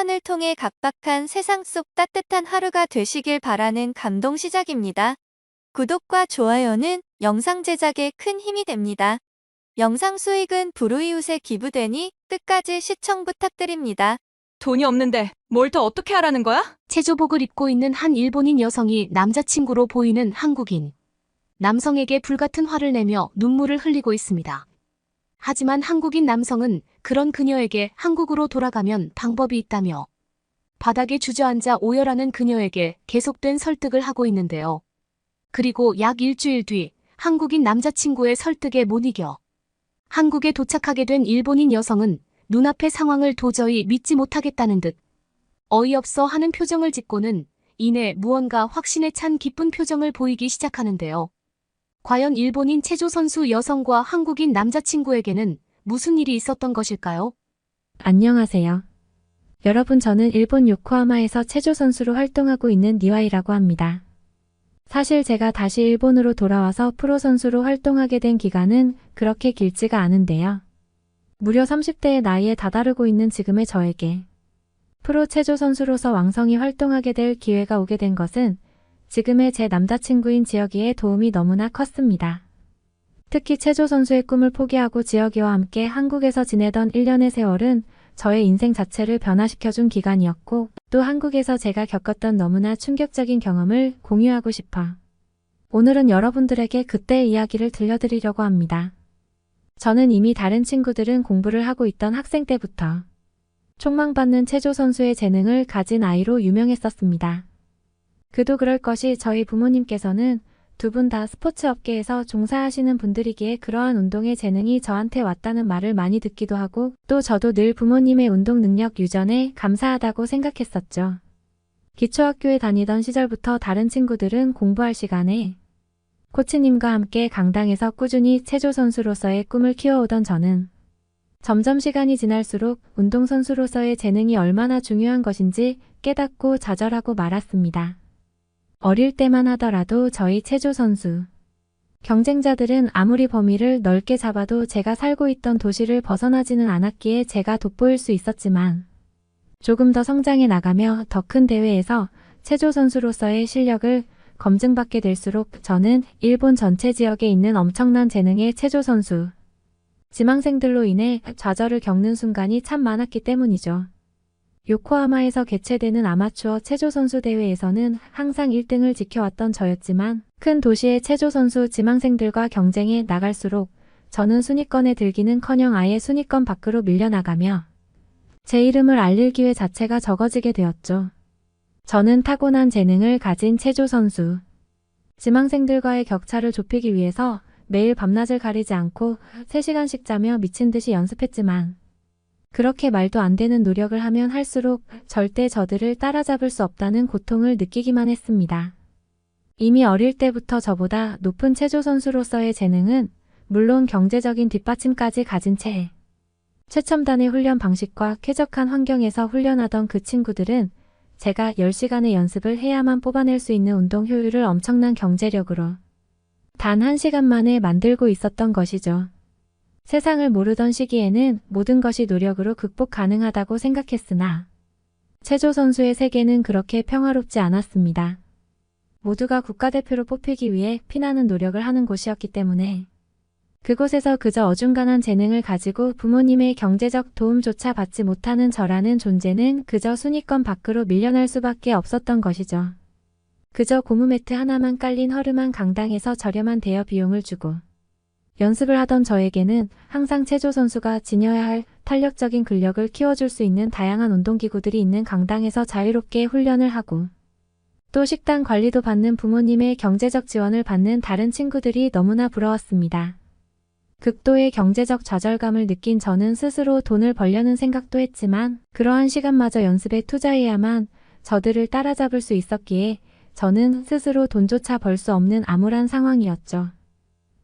사연을 통해 각박한 세상 속 따뜻한 하루가 되시길 바라는 감동 시작입니다. 구독과 좋아요는 영상 제작에 큰 힘이 됩니다. 영상 수익은 불우이웃에 기부되니 끝까지 시청 부탁드립니다. 돈이 없는데 뭘 더 어떻게 하라는 거야? 체조복을 입고 있는 한 일본인 여성이 남자친구로 보이는 한국인. 남성에게 불같은 화를 내며 눈물을 흘리고 있습니다. 하지만 한국인 남성은 그런 그녀에게 한국으로 돌아가면 방법이 있다며 바닥에 주저앉아 오열하는 그녀에게 계속된 설득을 하고 있는데요. 그리고 약 일주일 뒤 한국인 남자친구의 설득에 못 이겨 한국에 도착하게 된 일본인 여성은 눈앞의 상황을 도저히 믿지 못하겠다는 듯 어이없어 하는 표정을 짓고는 이내 무언가 확신에 찬 기쁜 표정을 보이기 시작하는데요. 과연 일본인 체조 선수 여성과 한국인 남자친구에게는 무슨 일이 있었던 것일까요? 안녕하세요. 여러분, 저는 일본 요코하마에서 체조 선수로 활동하고 있는 니와이라고 합니다. 사실 제가 다시 일본으로 돌아와서 프로 선수로 활동하게 된 기간은 그렇게 길지가 않은데요. 무려 30대의 나이에 다다르고 있는 지금의 저에게 프로 체조 선수로서 왕성히 활동하게 될 기회가 오게 된 것은 지금의 제 남자친구인 지혁이의 도움이 너무나 컸습니다. 특히 체조 선수의 꿈을 포기하고 지혁이와 함께 한국에서 지내던 1년의 세월은 저의 인생 자체를 변화시켜준 기간이었고, 또 한국에서 제가 겪었던 너무나 충격적인 경험을 공유하고 싶어 오늘은 여러분들에게 그때의 이야기를 들려드리려고 합니다. 저는 이미 다른 친구들은 공부를 하고 있던 학생 때부터 촉망받는 체조 선수의 재능을 가진 아이로 유명했었습니다. 그도 그럴 것이 저희 부모님께서는 두 분 다 스포츠 업계에서 종사하시는 분들이기에 그러한 운동의 재능이 저한테 왔다는 말을 많이 듣기도 하고, 또 저도 늘 부모님의 운동 능력 유전에 감사하다고 생각했었죠. 기초학교에 다니던 시절부터 다른 친구들은 공부할 시간에 코치님과 함께 강당에서 꾸준히 체조 선수로서의 꿈을 키워오던 저는 점점 시간이 지날수록 운동선수로서의 재능이 얼마나 중요한 것인지 깨닫고 좌절하고 말았습니다. 어릴 때만 하더라도 저희 체조 선수 경쟁자들은 아무리 범위를 넓게 잡아도 제가 살고 있던 도시를 벗어나지는 않았기에 제가 돋보일 수 있었지만, 조금 더 성장해 나가며 더 큰 대회에서 체조 선수로서의 실력을 검증받게 될수록 저는 일본 전체 지역에 있는 엄청난 재능의 체조 선수 지망생들로 인해 좌절을 겪는 순간이 참 많았기 때문이죠. 요코하마에서 개최되는 아마추어 체조 선수 대회에서는 항상 1등을 지켜왔던 저였지만, 큰 도시의 체조 선수 지망생들과 경쟁에 나갈수록 저는 순위권에 들기는커녕 아예 순위권 밖으로 밀려나가며 제 이름을 알릴 기회 자체가 적어지게 되었죠. 저는 타고난 재능을 가진 체조 선수 지망생들과의 격차를 좁히기 위해서 매일 밤낮을 가리지 않고 3시간씩 자며 미친 듯이 연습했지만, 그렇게 말도 안 되는 노력을 하면 할수록 절대 저들을 따라잡을 수 없다는 고통을 느끼기만 했습니다. 이미 어릴 때부터 저보다 높은 체조 선수로서의 재능은 물론 경제적인 뒷받침까지 가진 채 최첨단의 훈련 방식과 쾌적한 환경에서 훈련하던 그 친구들은 제가 10시간의 연습을 해야만 뽑아낼 수 있는 운동 효율을 엄청난 경제력으로 단 1시간 만에 만들고 있었던 것이죠. 세상을 모르던 시기에는 모든 것이 노력으로 극복 가능하다고 생각했으나 체조 선수의 세계는 그렇게 평화롭지 않았습니다. 모두가 국가대표로 뽑히기 위해 피나는 노력을 하는 곳이었기 때문에 그곳에서 그저 어중간한 재능을 가지고 부모님의 경제적 도움조차 받지 못하는 저라는 존재는 그저 순위권 밖으로 밀려날 수밖에 없었던 것이죠. 그저 고무 매트 하나만 깔린 허름한 강당에서 저렴한 대여 비용을 주고 연습을 하던 저에게는 항상 체조 선수가 지녀야 할 탄력적인 근력을 키워줄 수 있는 다양한 운동기구들이 있는 강당에서 자유롭게 훈련을 하고, 또 식단 관리도 받는 부모님의 경제적 지원을 받는 다른 친구들이 너무나 부러웠습니다. 극도의 경제적 좌절감을 느낀 저는 스스로 돈을 벌려는 생각도 했지만, 그러한 시간마저 연습에 투자해야만 저들을 따라잡을 수 있었기에 저는 스스로 돈조차 벌 수 없는 암울한 상황이었죠.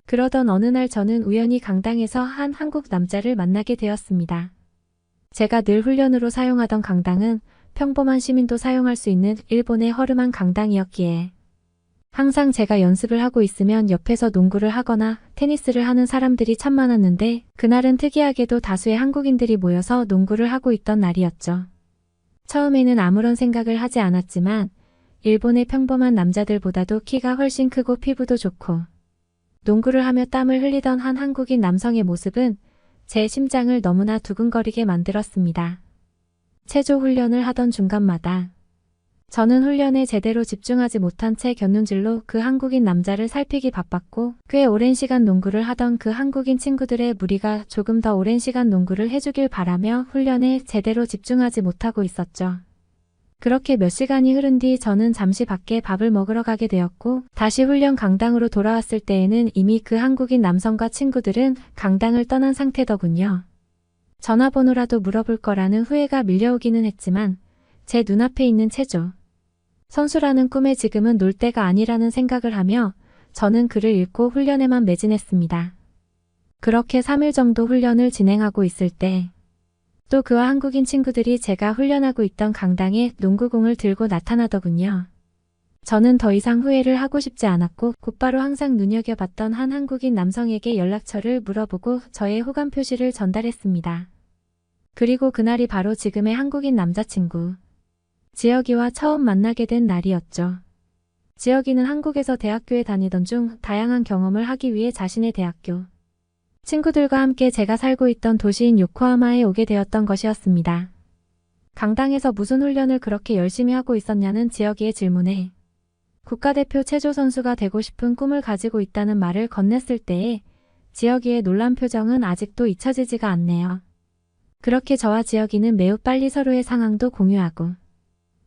그러던 어느 날 저는 우연히 강당에서 한 한국 남자를 만나게 되었습니다. 제가 늘 훈련으로 사용하던 강당은 평범한 시민도 사용할 수 있는 일본의 허름한 강당이었기에 항상 제가 연습을 하고 있으면 옆에서 농구를 하거나 테니스를 하는 사람들이 참 많았는데, 그날은 특이하게도 다수의 한국인들이 모여서 농구를 하고 있던 날이었죠. 처음에는 아무런 생각을 하지 않았지만 일본의 평범한 남자들보다도 키가 훨씬 크고 피부도 좋고 농구를 하며 땀을 흘리던 한 한국인 남성의 모습은 제 심장을 너무나 두근거리게 만들었습니다. 체조 훈련을 하던 중간마다 저는 훈련에 제대로 집중하지 못한 채 곁눈질로 그 한국인 남자를 살피기 바빴고 꽤 오랜 시간 농구를 하던 그 한국인 친구들의 무리가 조금 더 오랜 시간 농구를 해주길 바라며 훈련에 제대로 집중하지 못하고 있었죠. 그렇게 몇 시간이 흐른 뒤 저는 잠시 밖에 밥을 먹으러 가게 되었고 다시 훈련 강당으로 돌아왔을 때에는 이미 그 한국인 남성과 친구들은 강당을 떠난 상태더군요. 전화번호라도 물어볼 거라는 후회가 밀려오기는 했지만 제 눈앞에 있는 체조 선수라는 꿈에 지금은 놀 때가 아니라는 생각을 하며 저는 글을 읽고 훈련에만 매진했습니다. 그렇게 3일 정도 훈련을 진행하고 있을 때 또 그와 한국인 친구들이 제가 훈련하고 있던 강당에 농구공을 들고 나타나더군요. 저는 더 이상 후회를 하고 싶지 않았고 곧바로 항상 눈여겨봤던 한 한국인 남성에게 연락처를 물어보고 저의 호감 표시를 전달했습니다. 그리고 그날이 바로 지금의 한국인 남자친구 지혁이와 처음 만나게 된 날이었죠. 지혁이는 한국에서 대학교에 다니던 중 다양한 경험을 하기 위해 자신의 대학교 친구들과 함께 제가 살고 있던 도시인 요코하마에 오게 되었던 것이었습니다. 강당에서 무슨 훈련을 그렇게 열심히 하고 있었냐는 지혁이의 질문에 국가대표 체조 선수가 되고 싶은 꿈을 가지고 있다는 말을 건넸을 때에 지혁이의 놀란 표정은 아직도 잊혀지지가 않네요. 그렇게 저와 지혁이는 매우 빨리 서로의 상황도 공유하고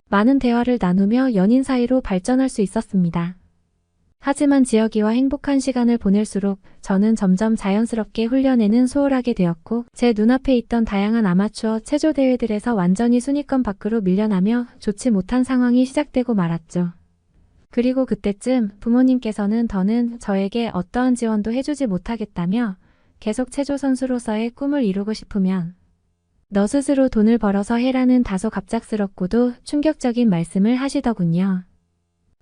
많은 대화를 나누며 연인 사이로 발전할 수 있었습니다. 하지만 지혁이와 행복한 시간을 보낼수록 저는 점점 자연스럽게 훈련에는 소홀하게 되었고 제 눈앞에 있던 다양한 아마추어 체조 대회들에서 완전히 순위권 밖으로 밀려나며 좋지 못한 상황이 시작되고 말았죠. 그리고 그때쯤 부모님께서는 더는 저에게 어떠한 지원도 해주지 못하겠다며 계속 체조 선수로서의 꿈을 이루고 싶으면 너 스스로 돈을 벌어서 해라는 다소 갑작스럽고도 충격적인 말씀을 하시더군요.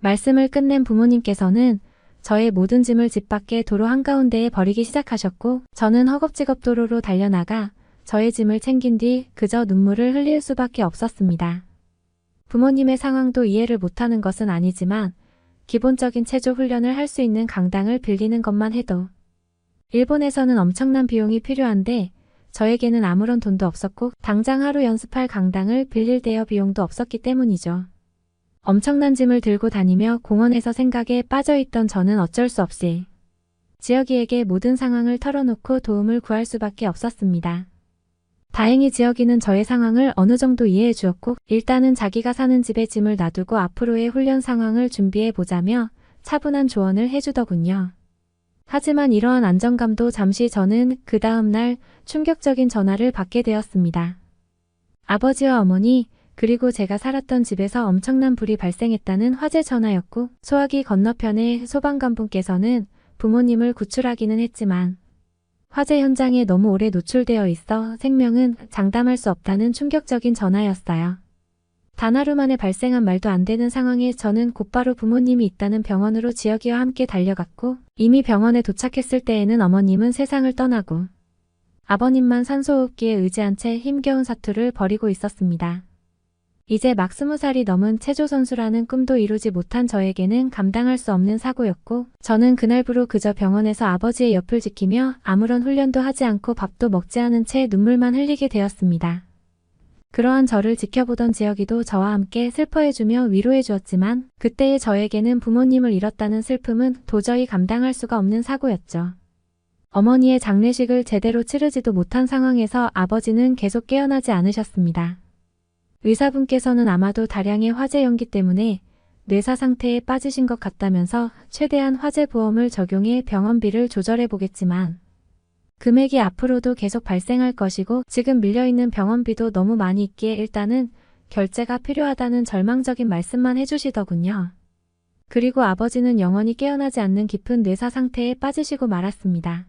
말씀을 끝낸 부모님께서는 저의 모든 짐을 집 밖의 도로 한가운데에 버리기 시작하셨고 저는 허겁지겁 도로로 달려나가 저의 짐을 챙긴 뒤 그저 눈물을 흘릴 수밖에 없었습니다. 부모님의 상황도 이해를 못하는 것은 아니지만 기본적인 체조 훈련을 할 수 있는 강당을 빌리는 것만 해도 일본에서는 엄청난 비용이 필요한데 저에게는 아무런 돈도 없었고 당장 하루 연습할 강당을 빌릴 대여 비용도 없었기 때문이죠. 엄청난 짐을 들고 다니며 공원에서 생각에 빠져있던 저는 어쩔 수 없이 지혁이에게 모든 상황을 털어놓고 도움을 구할 수밖에 없었습니다. 다행히 지혁이는 저의 상황을 어느 정도 이해해 주었고 일단은 자기가 사는 집에 짐을 놔두고 앞으로의 훈련 상황을 준비해 보자며 차분한 조언을 해주더군요. 하지만 이러한 안정감도 잠시 저는 그 다음 날 충격적인 전화를 받게 되었습니다. 아버지와 어머니 그리고 제가 살았던 집에서 엄청난 불이 발생했다는 화재 전화였고 소화기 건너편의 소방관분께서는 부모님을 구출하기는 했지만 화재 현장에 너무 오래 노출되어 있어 생명은 장담할 수 없다는 충격적인 전화였어요. 단 하루 만에 발생한 말도 안 되는 상황에 저는 곧바로 부모님이 있다는 병원으로 지혁이와 함께 달려갔고 이미 병원에 도착했을 때에는 어머님은 세상을 떠나고 아버님만 산소호흡기에 의지한 채 힘겨운 사투를 벌이고 있었습니다. 이제 막 20살이 넘은 체조 선수라는 꿈도 이루지 못한 저에게는 감당할 수 없는 사고였고 저는 그날부로 그저 병원에서 아버지의 옆을 지키며 아무런 훈련도 하지 않고 밥도 먹지 않은 채 눈물만 흘리게 되었습니다. 그러한 저를 지켜보던 지혁이도 저와 함께 슬퍼해주며 위로해 주었지만 그때의 저에게는 부모님을 잃었다는 슬픔은 도저히 감당할 수가 없는 사고였죠. 어머니의 장례식을 제대로 치르지도 못한 상황에서 아버지는 계속 깨어나지 않으셨습니다. 의사분께서는 아마도 다량의 화재 연기 때문에 뇌사 상태에 빠지신 것 같다면서 최대한 화재 보험을 적용해 병원비를 조절해 보겠지만 금액이 앞으로도 계속 발생할 것이고 지금 밀려있는 병원비도 너무 많이 있기에 일단은 결제가 필요하다는 절망적인 말씀만 해주시더군요. 그리고 아버지는 영원히 깨어나지 않는 깊은 뇌사 상태에 빠지시고 말았습니다.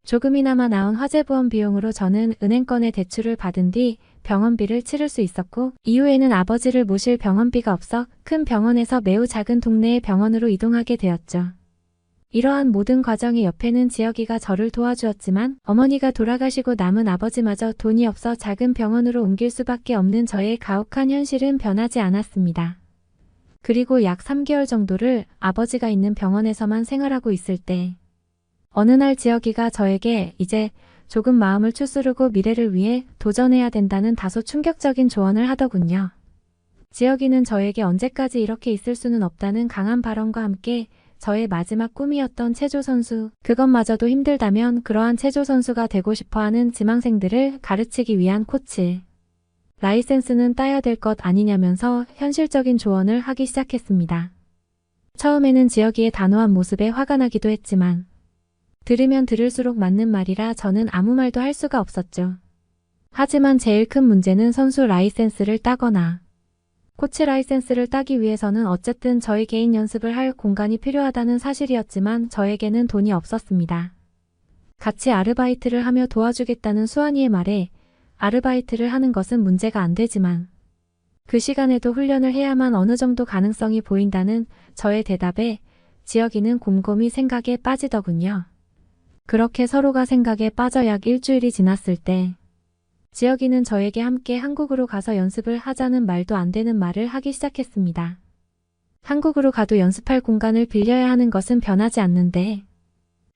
조금이나마 나온 화재보험 비용으로 저는 은행권의 대출을 받은 뒤 병원비를 치를 수 있었고 이후에는 아버지를 모실 병원비가 없어 큰 병원에서 매우 작은 동네의 병원으로 이동하게 되었죠. 이러한 모든 과정의 옆에는 지혁이가 저를 도와주었지만 어머니가 돌아가시고 남은 아버지마저 돈이 없어 작은 병원으로 옮길 수밖에 없는 저의 가혹한 현실은 변하지 않았습니다. 그리고 약 3개월 정도를 아버지가 있는 병원에서만 생활하고 있을 때 어느 날 지혁이가 저에게 이제 조금 마음을 추스르고 미래를 위해 도전해야 된다는 다소 충격적인 조언을 하더군요. 지혁이는 저에게 언제까지 이렇게 있을 수는 없다는 강한 발언과 함께 저의 마지막 꿈이었던 체조 선수, 그것마저도 힘들다면 그러한 체조 선수가 되고 싶어하는 지망생들을 가르치기 위한 코치, 라이센스는 따야 될 것 아니냐면서 현실적인 조언을 하기 시작했습니다. 처음에는 지혁이의 단호한 모습에 화가 나기도 했지만 들으면 들을수록 맞는 말이라 저는 아무 말도 할 수가 없었죠. 하지만 제일 큰 문제는 선수 라이센스를 따거나 코치 라이센스를 따기 위해서는 어쨌든 저희 개인 연습을 할 공간이 필요하다는 사실이었지만 저에게는 돈이 없었습니다. 같이 아르바이트를 하며 도와주겠다는 수환이의 말에 아르바이트를 하는 것은 문제가 안 되지만 그 시간에도 훈련을 해야만 어느 정도 가능성이 보인다는 저의 대답에 지혁이는 곰곰이 생각에 빠지더군요. 그렇게 서로가 생각에 빠져 약 일주일이 지났을 때 지혁이는 저에게 함께 한국으로 가서 연습을 하자는 말도 안 되는 말을 하기 시작했습니다. 한국으로 가도 연습할 공간을 빌려야 하는 것은 변하지 않는데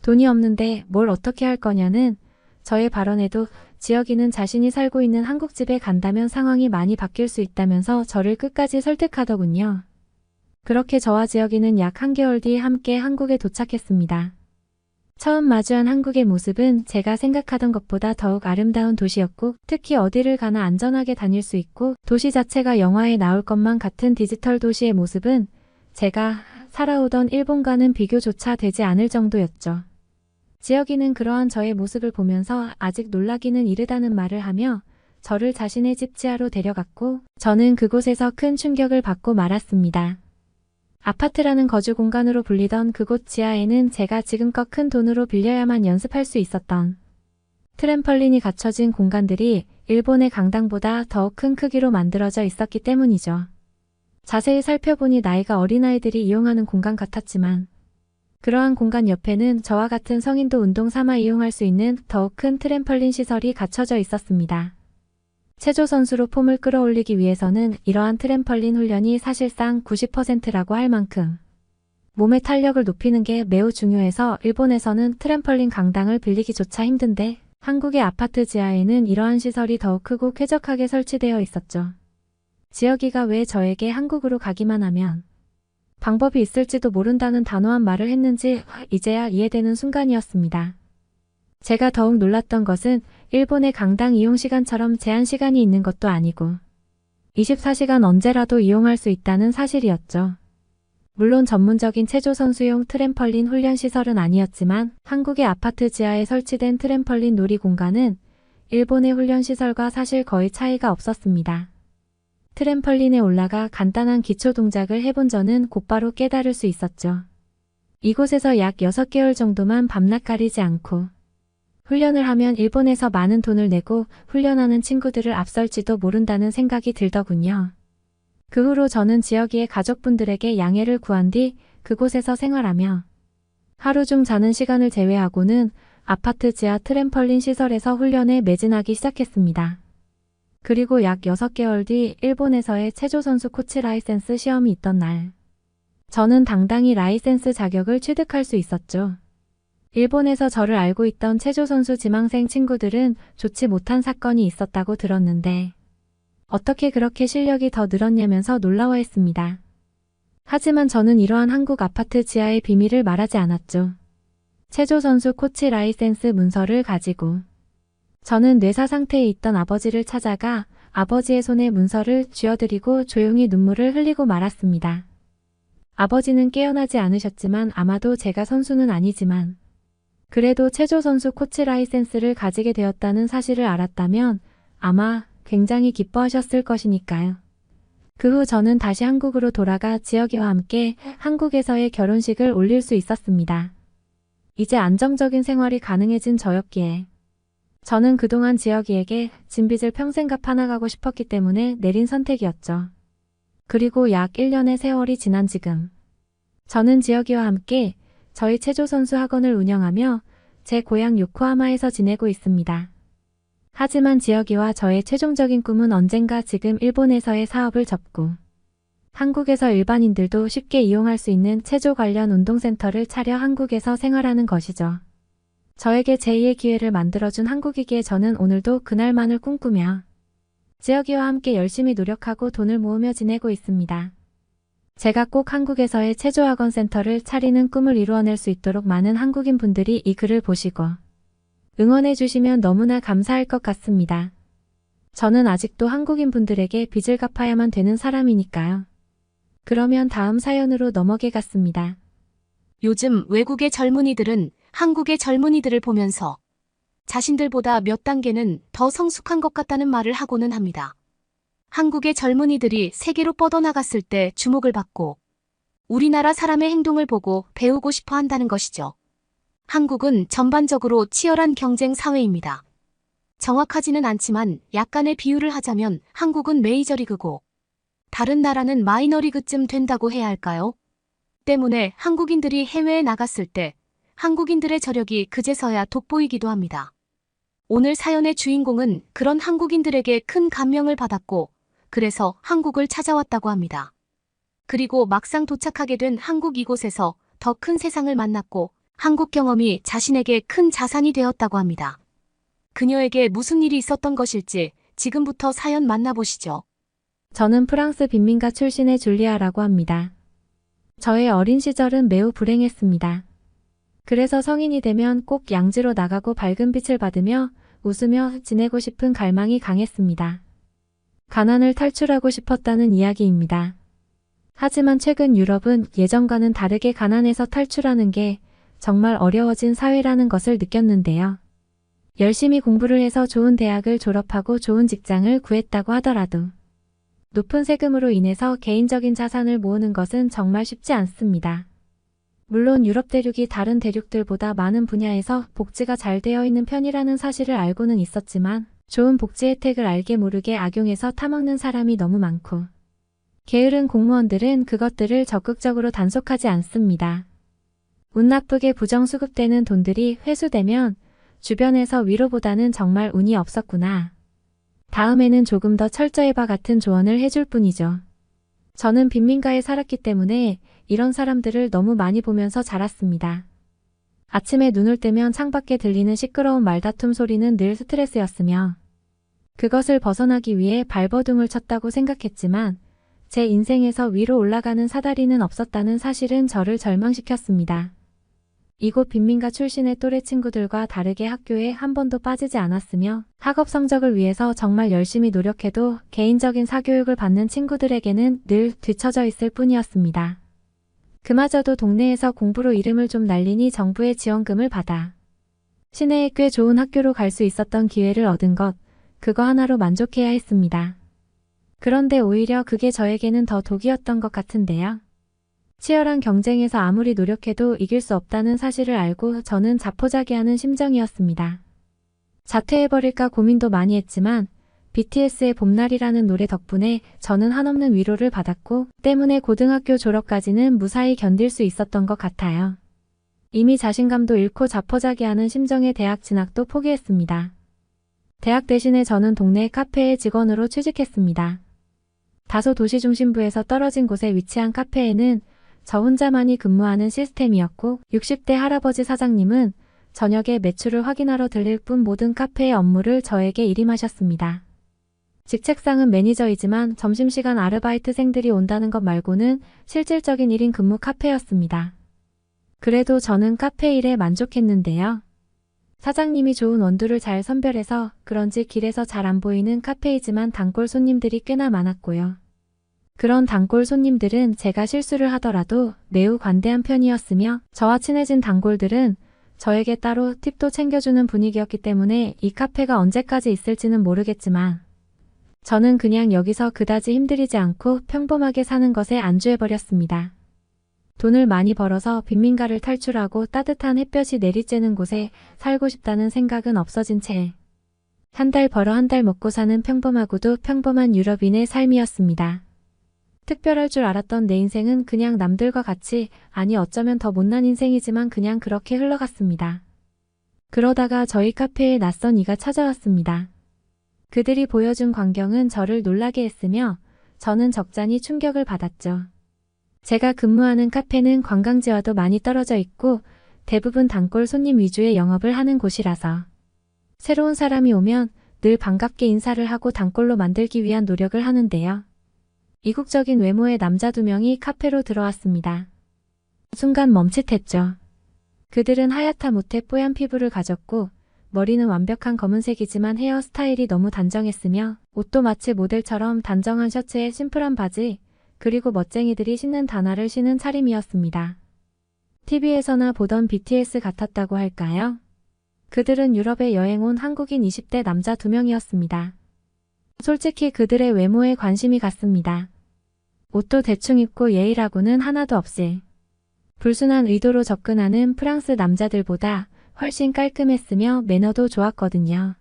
돈이 없는데 뭘 어떻게 할 거냐는 저의 발언에도 지혁이는 자신이 살고 있는 한국집에 간다면 상황이 많이 바뀔 수 있다면서 저를 끝까지 설득하더군요. 그렇게 저와 지혁이는 약 1개월 뒤 함께 한국에 도착했습니다. 처음 마주한 한국의 모습은 제가 생각하던 것보다 더욱 아름다운 도시였고 특히 어디를 가나 안전하게 다닐 수 있고 도시 자체가 영화에 나올 것만 같은 디지털 도시의 모습은 제가 살아오던 일본과는 비교조차 되지 않을 정도였죠. 지혁이는 그러한 저의 모습을 보면서 아직 놀라기는 이르다는 말을 하며 저를 자신의 집 지하로 데려갔고 저는 그곳에서 큰 충격을 받고 말았습니다. 아파트라는 거주 공간으로 불리던 그곳 지하에는 제가 지금껏 큰 돈으로 빌려야만 연습할 수 있었던 트램펄린이 갖춰진 공간들이 일본의 강당보다 더욱 큰 크기로 만들어져 있었기 때문이죠. 자세히 살펴보니 나이가 어린 아이들이 이용하는 공간 같았지만 그러한 공간 옆에는 저와 같은 성인도 운동 삼아 이용할 수 있는 더욱 큰 트램펄린 시설이 갖춰져 있었습니다. 체조 선수로 폼을 끌어올리기 위해서는 이러한 트램펄린 훈련이 사실상 90%라고 할 만큼 몸의 탄력을 높이는 게 매우 중요해서 일본에서는 트램펄린 강당을 빌리기조차 힘든데 한국의 아파트 지하에는 이러한 시설이 더욱 크고 쾌적하게 설치되어 있었죠. 지혁이가 왜 저에게 한국으로 가기만 하면 방법이 있을지도 모른다는 단호한 말을 했는지 이제야 이해되는 순간이었습니다. 제가 더욱 놀랐던 것은 일본의 강당 이용 시간처럼 제한 시간이 있는 것도 아니고 24시간 언제라도 이용할 수 있다는 사실이었죠. 물론 전문적인 체조 선수용 트램펄린 훈련 시설은 아니었지만 한국의 아파트 지하에 설치된 트램펄린 놀이 공간은 일본의 훈련 시설과 사실 거의 차이가 없었습니다. 트램펄린에 올라가 간단한 기초 동작을 해본 저는 곧바로 깨달을 수 있었죠. 이곳에서 약 6개월 정도만 밤낮 가리지 않고 훈련을 하면 일본에서 많은 돈을 내고 훈련하는 친구들을 앞설지도 모른다는 생각이 들더군요. 그 후로 저는 지혁이의 가족분들에게 양해를 구한 뒤 그곳에서 생활하며 하루 중 자는 시간을 제외하고는 아파트 지하 트램펄린 시설에서 훈련에 매진하기 시작했습니다. 그리고 약 6개월 뒤 일본에서의 체조 선수 코치 라이센스 시험이 있던 날 저는 당당히 라이센스 자격을 취득할 수 있었죠. 일본에서 저를 알고 있던 체조 선수 지망생 친구들은 좋지 못한 사건이 있었다고 들었는데 어떻게 그렇게 실력이 더 늘었냐면서 놀라워했습니다. 하지만 저는 이러한 한국 아파트 지하의 비밀을 말하지 않았죠. 체조 선수 코치 라이센스 문서를 가지고 저는 뇌사 상태에 있던 아버지를 찾아가 아버지의 손에 문서를 쥐어드리고 조용히 눈물을 흘리고 말았습니다. 아버지는 깨어나지 않으셨지만 아마도 제가 선수는 아니지만 그래도 체조 선수 코치 라이센스를 가지게 되었다는 사실을 알았다면 아마 굉장히 기뻐하셨을 것이니까요. 그 후 저는 다시 한국으로 돌아가 지혁이와 함께 한국에서의 결혼식을 올릴 수 있었습니다. 이제 안정적인 생활이 가능해진 저였기에 저는 그동안 지혁이에게 진 빚을 평생 갚아나가고 싶었기 때문에 내린 선택이었죠. 그리고 약 1년의 세월이 지난 지금 저는 지혁이와 함께 저희 체조선수 학원을 운영하며 제 고향 요코하마에서 지내고 있습니다. 하지만 지혁이와 저의 최종적인 꿈은 언젠가 지금 일본에서의 사업을 접고 한국에서 일반인들도 쉽게 이용할 수 있는 체조 관련 운동센터를 차려 한국에서 생활하는 것이죠. 저에게 제2의 기회를 만들어준 한국이기에 저는 오늘도 그날만을 꿈꾸며 지혁이와 함께 열심히 노력하고 돈을 모으며 지내고 있습니다. 제가 꼭 한국에서의 체조학원 센터를 차리는 꿈을 이루어낼 수 있도록 많은 한국인 분들이 이 글을 보시고 응원해 주시면 너무나 감사할 것 같습니다. 저는 아직도 한국인 분들에게 빚을 갚아야만 되는 사람이니까요. 그러면 다음 사연으로 넘어가겠습니다. 요즘 외국의 젊은이들은 한국의 젊은이들을 보면서 자신들보다 몇 단계는 더 성숙한 것 같다는 말을 하고는 합니다. 한국의 젊은이들이 세계로 뻗어나갔을 때 주목을 받고 우리나라 사람의 행동을 보고 배우고 싶어 한다는 것이죠. 한국은 전반적으로 치열한 경쟁 사회입니다. 정확하지는 않지만 약간의 비유를 하자면 한국은 메이저리그고 다른 나라는 마이너리그쯤 된다고 해야 할까요? 때문에 한국인들이 해외에 나갔을 때 한국인들의 저력이 그제서야 돋보이기도 합니다. 오늘 사연의 주인공은 그런 한국인들에게 큰 감명을 받았고 그래서 한국을 찾아왔다고 합니다. 그리고 막상 도착하게 된 한국 이곳에서 더 큰 세상을 만났고 한국 경험이 자신에게 큰 자산이 되었다고 합니다. 그녀에게 무슨 일이 있었던 것일지 지금부터 사연 만나보시죠. 저는 프랑스 빈민가 출신의 줄리아라고 합니다. 저의 어린 시절은 매우 불행했습니다. 그래서 성인이 되면 꼭 양지로 나가고 밝은 빛을 받으며 웃으며 지내고 싶은 갈망이 강했습니다. 가난을 탈출하고 싶었다는 이야기입니다. 하지만 최근 유럽은 예전과는 다르게 가난에서 탈출하는 게 정말 어려워진 사회라는 것을 느꼈는데요. 열심히 공부를 해서 좋은 대학을 졸업하고 좋은 직장을 구했다고 하더라도 높은 세금으로 인해서 개인적인 자산을 모으는 것은 정말 쉽지 않습니다. 물론 유럽 대륙이 다른 대륙들보다 많은 분야에서 복지가 잘 되어 있는 편이라는 사실을 알고는 있었지만 좋은 복지 혜택을 알게 모르게 악용해서 타먹는 사람이 너무 많고 게으른 공무원들은 그것들을 적극적으로 단속하지 않습니다. 운 나쁘게 부정수급되는 돈들이 회수되면 주변에서 위로보다는 정말 운이 없었구나. 다음에는 조금 더 철저해봐 같은 조언을 해줄 뿐이죠. 저는 빈민가에 살았기 때문에 이런 사람들을 너무 많이 보면서 자랐습니다. 아침에 눈을 뜨면 창밖에 들리는 시끄러운 말다툼 소리는 늘 스트레스였으며 그것을 벗어나기 위해 발버둥을 쳤다고 생각했지만 제 인생에서 위로 올라가는 사다리는 없었다는 사실은 저를 절망시켰습니다. 이곳 빈민가 출신의 또래 친구들과 다르게 학교에 한 번도 빠지지 않았으며 학업 성적을 위해서 정말 열심히 노력해도 개인적인 사교육을 받는 친구들에게는 늘 뒤처져 있을 뿐이었습니다. 그마저도 동네에서 공부로 이름을 좀 날리니 정부의 지원금을 받아 시내에 꽤 좋은 학교로 갈 수 있었던 기회를 얻은 것, 그거 하나로 만족해야 했습니다. 그런데 오히려 그게 저에게는 더 독이었던 것 같은데요. 치열한 경쟁에서 아무리 노력해도 이길 수 없다는 사실을 알고 저는 자포자기하는 심정이었습니다. 자퇴해버릴까 고민도 많이 했지만 BTS의 봄날이라는 노래 덕분에 저는 한없는 위로를 받았고 때문에 고등학교 졸업까지는 무사히 견딜 수 있었던 것 같아요. 이미 자신감도 잃고 자포자기하는 심정에 대학 진학도 포기했습니다. 대학 대신에 저는 동네 카페의 직원으로 취직했습니다. 다소 도시 중심부에서 떨어진 곳에 위치한 카페에는 저 혼자만이 근무하는 시스템이었고 60대 할아버지 사장님은 저녁에 매출을 확인하러 들릴 뿐 모든 카페의 업무를 저에게 일임하셨습니다. 직책상은 매니저이지만 점심시간 아르바이트생들이 온다는 것 말고는 실질적인 1인 근무 카페였습니다. 그래도 저는 카페 일에 만족했는데요. 사장님이 좋은 원두를 잘 선별해서 그런지 길에서 잘 안 보이는 카페이지만 단골 손님들이 꽤나 많았고요. 그런 단골 손님들은 제가 실수를 하더라도 매우 관대한 편이었으며 저와 친해진 단골들은 저에게 따로 팁도 챙겨주는 분위기였기 때문에 이 카페가 언제까지 있을지는 모르겠지만 저는 그냥 여기서 그다지 힘들이지 않고 평범하게 사는 것에 안주해버렸습니다. 돈을 많이 벌어서 빈민가를 탈출하고 따뜻한 햇볕이 내리쬐는 곳에 살고 싶다는 생각은 없어진 채 한 달 벌어 한 달 먹고 사는 평범하고도 평범한 유럽인의 삶이었습니다. 특별할 줄 알았던 내 인생은 그냥 남들과 같이, 아니 어쩌면 더 못난 인생이지만 그냥 그렇게 흘러갔습니다. 그러다가 저희 카페에 낯선 이가 찾아왔습니다. 그들이 보여준 광경은 저를 놀라게 했으며 저는 적잖이 충격을 받았죠. 제가 근무하는 카페는 관광지와도 많이 떨어져 있고 대부분 단골 손님 위주의 영업을 하는 곳이라서 새로운 사람이 오면 늘 반갑게 인사를 하고 단골로 만들기 위한 노력을 하는데요. 이국적인 외모의 남자 2명이 카페로 들어왔습니다. 순간 멈칫했죠. 그들은 하얗다 못해 뽀얀 피부를 가졌고 머리는 완벽한 검은색이지만 헤어스타일이 너무 단정했으며 옷도 마치 모델처럼 단정한 셔츠에 심플한 바지, 그리고 멋쟁이들이 신는 단화를 신은 차림이었습니다. TV에서나 보던 BTS 같았다고 할까요? 그들은 유럽에 여행 온 한국인 20대 남자 2명이었습니다. 솔직히 그들의 외모에 관심이 갔습니다. 옷도 대충 입고 예의라고는 하나도 없이 불순한 의도로 접근하는 프랑스 남자들보다 훨씬 깔끔했으며 매너도 좋았거든요.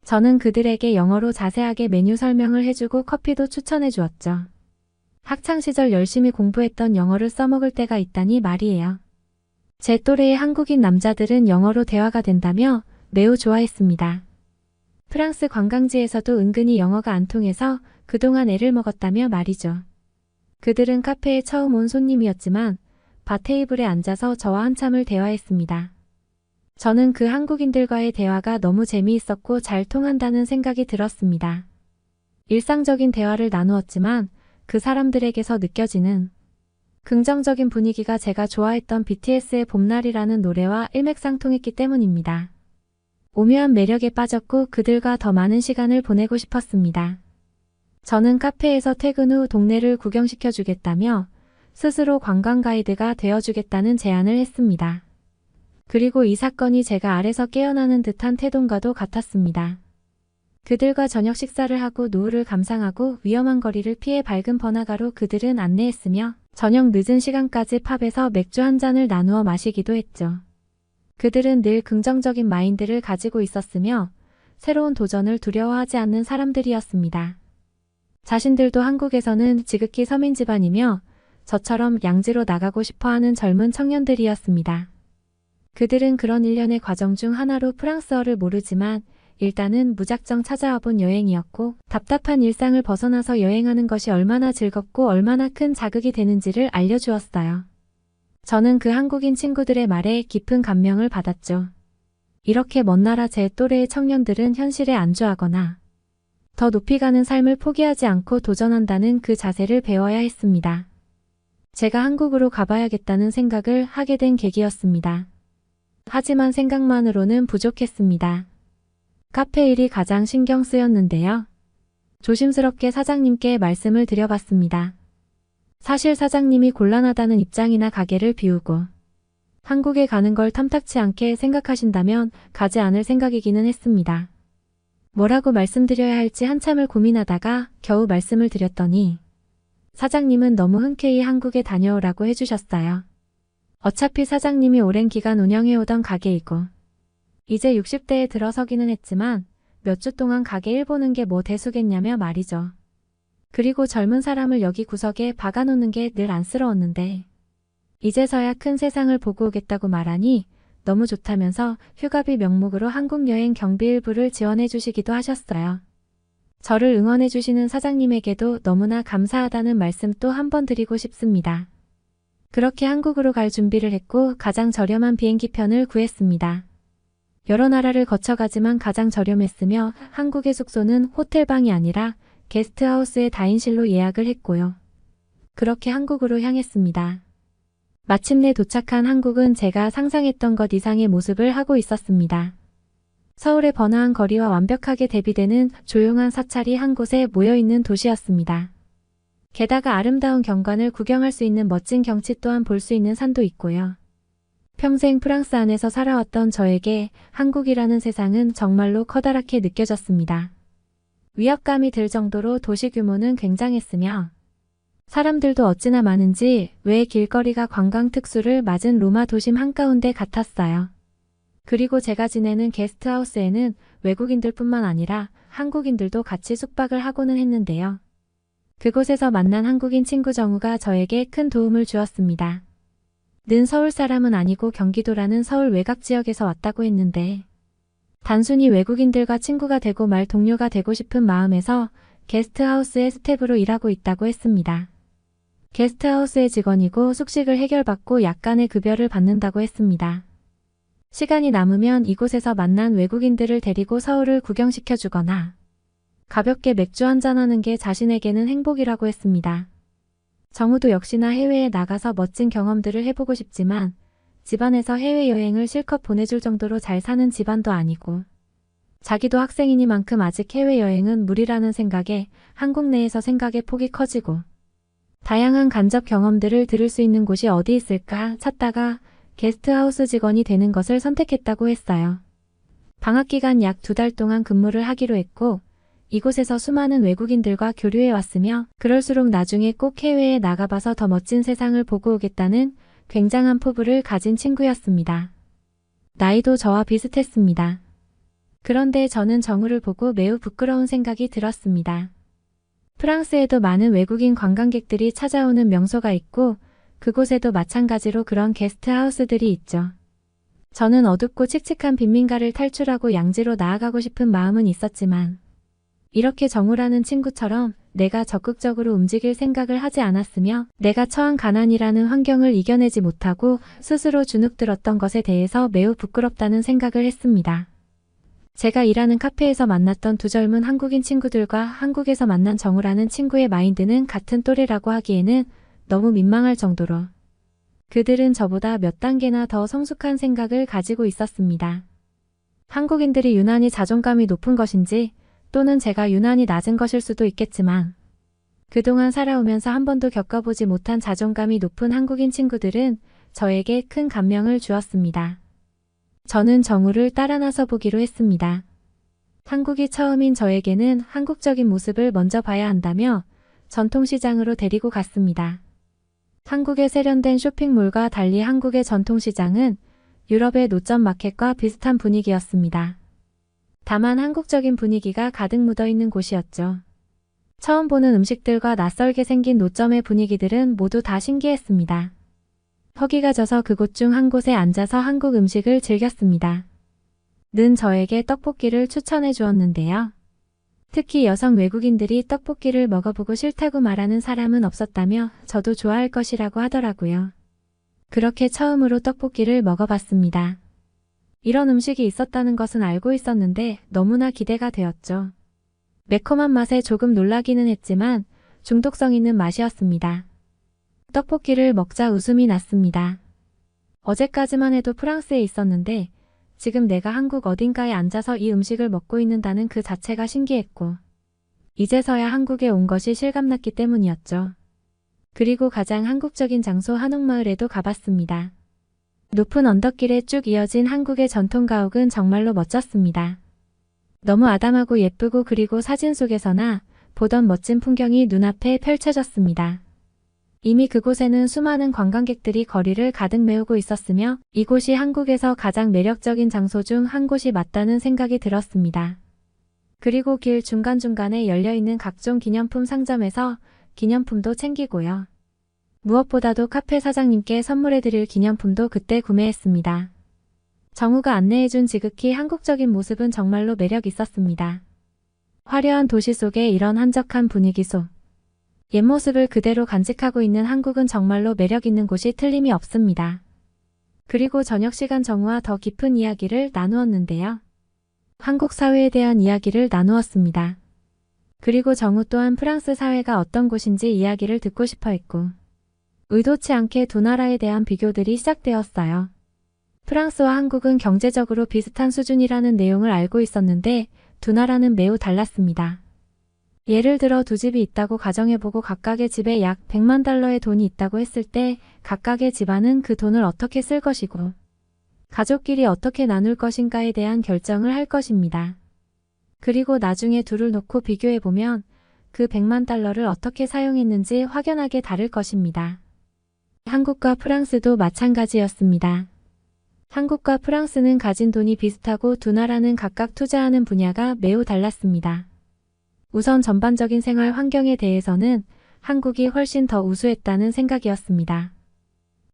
저는 그들에게 영어로 자세하게 메뉴 설명을 해주고 커피도 추천해 주었죠. 학창시절 열심히 공부했던 영어를 써먹을 때가 있다니 말이에요. 제 또래의 한국인 남자들은 영어로 대화가 된다며 매우 좋아했습니다. 프랑스 관광지에서도 은근히 영어가 안 통해서 그동안 애를 먹었다며 말이죠. 그들은 카페에 처음 온 손님이었지만 바 테이블에 앉아서 저와 한참을 대화했습니다. 저는 그 한국인들과의 대화가 너무 재미있었고 잘 통한다는 생각이 들었습니다. 일상적인 대화를 나누었지만 그 사람들에게서 느껴지는 긍정적인 분위기가 제가 좋아했던 BTS의 봄날이라는 노래와 일맥상통했기 때문입니다. 오묘한 매력에 빠졌고 그들과 더 많은 시간을 보내고 싶었습니다. 저는 카페에서 퇴근 후 동네를 구경시켜 주겠다며 스스로 관광 가이드가 되어주겠다는 제안을 했습니다. 그리고 이 사건이 제가 알에서 깨어나는 듯한 태동과도 같았습니다. 그들과 저녁 식사를 하고 노을을 감상하고 위험한 거리를 피해 밝은 번화가로 그들은 안내했으며 저녁 늦은 시간까지 팝에서 맥주 한 잔을 나누어 마시기도 했죠. 그들은 늘 긍정적인 마인드를 가지고 있었으며 새로운 도전을 두려워하지 않는 사람들이었습니다. 자신들도 한국에서는 지극히 서민 집안이며 저처럼 양지로 나가고 싶어하는 젊은 청년들이었습니다. 그들은 그런 일련의 과정 중 하나로 프랑스어를 모르지만 일단은 무작정 찾아와 본 여행이었고 답답한 일상을 벗어나서 여행하는 것이 얼마나 즐겁고 얼마나 큰 자극이 되는지를 알려주었어요. 저는 그 한국인 친구들의 말에 깊은 감명을 받았죠. 이렇게 먼 나라 제 또래의 청년들은 현실에 안주하거나 더 높이 가는 삶을 포기하지 않고 도전한다는 그 자세를 배워야 했습니다. 제가 한국으로 가봐야겠다는 생각을 하게 된 계기였습니다. 하지만 생각만으로는 부족했습니다. 카페 일이 가장 신경 쓰였는데요. 조심스럽게 사장님께 말씀을 드려봤습니다. 사실 사장님이 곤란하다는 입장이나 가게를 비우고 한국에 가는 걸 탐탁치 않게 생각하신다면 가지 않을 생각이기는 했습니다. 뭐라고 말씀드려야 할지 한참을 고민하다가 겨우 말씀을 드렸더니 사장님은 너무 흔쾌히 한국에 다녀오라고 해주셨어요. 어차피 사장님이 오랜 기간 운영해오던 가게이고 이제 60대에 들어서기는 했지만 몇 주 동안 가게 일 보는 게 뭐 대수겠냐며 말이죠. 그리고 젊은 사람을 여기 구석에 박아놓는 게 늘 안쓰러웠는데 이제서야 큰 세상을 보고 오겠다고 말하니 너무 좋다면서 휴가비 명목으로 한국 여행 경비 일부를 지원해 주시기도 하셨어요. 저를 응원해 주시는 사장님에게도 너무나 감사하다는 말씀 또 한 번 드리고 싶습니다. 그렇게 한국으로 갈 준비를 했고 가장 저렴한 비행기편을 구했습니다. 여러 나라를 거쳐가지만 가장 저렴했으며 한국의 숙소는 호텔방이 아니라 게스트하우스의 다인실로 예약을 했고요. 그렇게 한국으로 향했습니다. 마침내 도착한 한국은 제가 상상했던 것 이상의 모습을 하고 있었습니다. 서울의 번화한 거리와 완벽하게 대비되는 조용한 사찰이 한 곳에 모여있는 도시였습니다. 게다가 아름다운 경관을 구경할 수 있는 멋진 경치 또한 볼 수 있는 산도 있고요. 평생 프랑스 안에서 살아왔던 저에게 한국이라는 세상은 정말로 커다랗게 느껴졌습니다. 위압감이 들 정도로 도시 규모는 굉장했으며 사람들도 어찌나 많은지 왜 길거리가 관광 특수를 맞은 로마 도심 한가운데 같았어요. 그리고 제가 지내는 게스트하우스에는 외국인들뿐만 아니라 한국인들도 같이 숙박을 하고는 했는데요. 그곳에서 만난 한국인 친구 정우가 저에게 큰 도움을 주었습니다. 는 서울 사람은 아니고 경기도라는 서울 외곽 지역에서 왔다고 했는데 단순히 외국인들과 친구가 되고 말 동료가 되고 싶은 마음에서 게스트하우스의 스텝으로 일하고 있다고 했습니다. 게스트하우스의 직원이고 숙식을 해결받고 약간의 급여를 받는다고 했습니다. 시간이 남으면 이곳에서 만난 외국인들을 데리고 서울을 구경시켜주거나 가볍게 맥주 한잔하는 게 자신에게는 행복이라고 했습니다. 정우도 역시나 해외에 나가서 멋진 경험들을 해보고 싶지만 집안에서 해외여행을 실컷 보내줄 정도로 잘 사는 집안도 아니고 자기도 학생이니만큼 아직 해외여행은 무리라는 생각에 한국 내에서 생각의 폭이 커지고 다양한 간접 경험들을 들을 수 있는 곳이 어디 있을까 찾다가 게스트하우스 직원이 되는 것을 선택했다고 했어요. 방학기간 약 2달 동안 근무를 하기로 했고 이곳에서 수많은 외국인들과 교류해 왔으며 그럴수록 나중에 꼭 해외에 나가봐서 더 멋진 세상을 보고 오겠다는 굉장한 포부를 가진 친구였습니다. 나이도 저와 비슷했습니다. 그런데 저는 정우를 보고 매우 부끄러운 생각이 들었습니다. 프랑스에도 많은 외국인 관광객들이 찾아오는 명소가 있고 그곳에도 마찬가지로 그런 게스트하우스들이 있죠. 저는 어둡고 칙칙한 빈민가를 탈출하고 양지로 나아가고 싶은 마음은 있었지만 이렇게 정우라는 친구처럼 내가 적극적으로 움직일 생각을 하지 않았으며 내가 처한 가난이라는 환경을 이겨내지 못하고 스스로 주눅들었던 것에 대해서 매우 부끄럽다는 생각을 했습니다. 제가 일하는 카페에서 만났던 두 젊은 한국인 친구들과 한국에서 만난 정우라는 친구의 마인드는 같은 또래라고 하기에는 너무 민망할 정도로 그들은 저보다 몇 단계나 더 성숙한 생각을 가지고 있었습니다. 한국인들이 유난히 자존감이 높은 것인지 또는 제가 유난히 낮은 것일 수도 있겠지만 그동안 살아오면서 한 번도 겪어보지 못한 자존감이 높은 한국인 친구들은 저에게 큰 감명을 주었습니다. 저는 정우를 따라 나서 보기로 했습니다. 한국이 처음인 저에게는 한국적인 모습을 먼저 봐야 한다며 전통시장으로 데리고 갔습니다. 한국의 세련된 쇼핑몰과 달리 한국의 전통시장은 유럽의 노점 마켓과 비슷한 분위기였습니다. 다만 한국적인 분위기가 가득 묻어있는 곳이었죠. 처음 보는 음식들과 낯설게 생긴 노점의 분위기들은 모두 다 신기했습니다. 허기가 져서 그곳 중 한 곳에 앉아서 한국 음식을 즐겼습니다. 는 저에게 떡볶이를 추천해 주었는데요. 특히 여성 외국인들이 떡볶이를 먹어보고 싫다고 말하는 사람은 없었다며 저도 좋아할 것이라고 하더라고요. 그렇게 처음으로 떡볶이를 먹어봤습니다. 이런 음식이 있었다는 것은 알고 있었는데 너무나 기대가 되었죠. 매콤한 맛에 조금 놀라기는 했지만 중독성 있는 맛이었습니다. 떡볶이를 먹자 웃음이 났습니다. 어제까지만 해도 프랑스에 있었는데 지금 내가 한국 어딘가에 앉아서 이 음식을 먹고 있는다는 그 자체가 신기했고 이제서야 한국에 온 것이 실감났기 때문이었죠. 그리고 가장 한국적인 장소 한옥마을에도 가봤습니다. 높은 언덕길에 쭉 이어진 한국의 전통 가옥은 정말로 멋졌습니다. 너무 아담하고 예쁘고 그리고 사진 속에서나 보던 멋진 풍경이 눈앞에 펼쳐졌습니다. 이미 그곳에는 수많은 관광객들이 거리를 가득 메우고 있었으며 이곳이 한국에서 가장 매력적인 장소 중 한 곳이 맞다는 생각이 들었습니다. 그리고 길 중간중간에 열려있는 각종 기념품 상점에서 기념품도 챙기고요. 무엇보다도 카페 사장님께 선물해드릴 기념품도 그때 구매했습니다. 정우가 안내해준 지극히 한국적인 모습은 정말로 매력 있었습니다. 화려한 도시 속에 이런 한적한 분위기 속 옛 모습을 그대로 간직하고 있는 한국은 정말로 매력 있는 곳이 틀림이 없습니다. 그리고 저녁 시간 정우와 더 깊은 이야기를 나누었는데요. 한국 사회에 대한 이야기를 나누었습니다. 그리고 정우 또한 프랑스 사회가 어떤 곳인지 이야기를 듣고 싶어 했고 의도치 않게 두 나라에 대한 비교들이 시작되었어요. 프랑스와 한국은 경제적으로 비슷한 수준이라는 내용을 알고 있었는데 두 나라는 매우 달랐습니다. 예를 들어 두 집이 있다고 가정해보고 각각의 집에 약 100만 달러의 돈이 있다고 했을 때 각각의 집안은 그 돈을 어떻게 쓸 것이고 가족끼리 어떻게 나눌 것인가에 대한 결정을 할 것입니다. 그리고 나중에 둘을 놓고 비교해보면 그 100만 달러를 어떻게 사용했는지 확연하게 다를 것입니다. 한국과 프랑스도 마찬가지였습니다. 한국과 프랑스는 가진 돈이 비슷하고 두 나라는 각각 투자하는 분야가 매우 달랐습니다. 우선 전반적인 생활 환경에 대해서는 한국이 훨씬 더 우수했다는 생각이었습니다.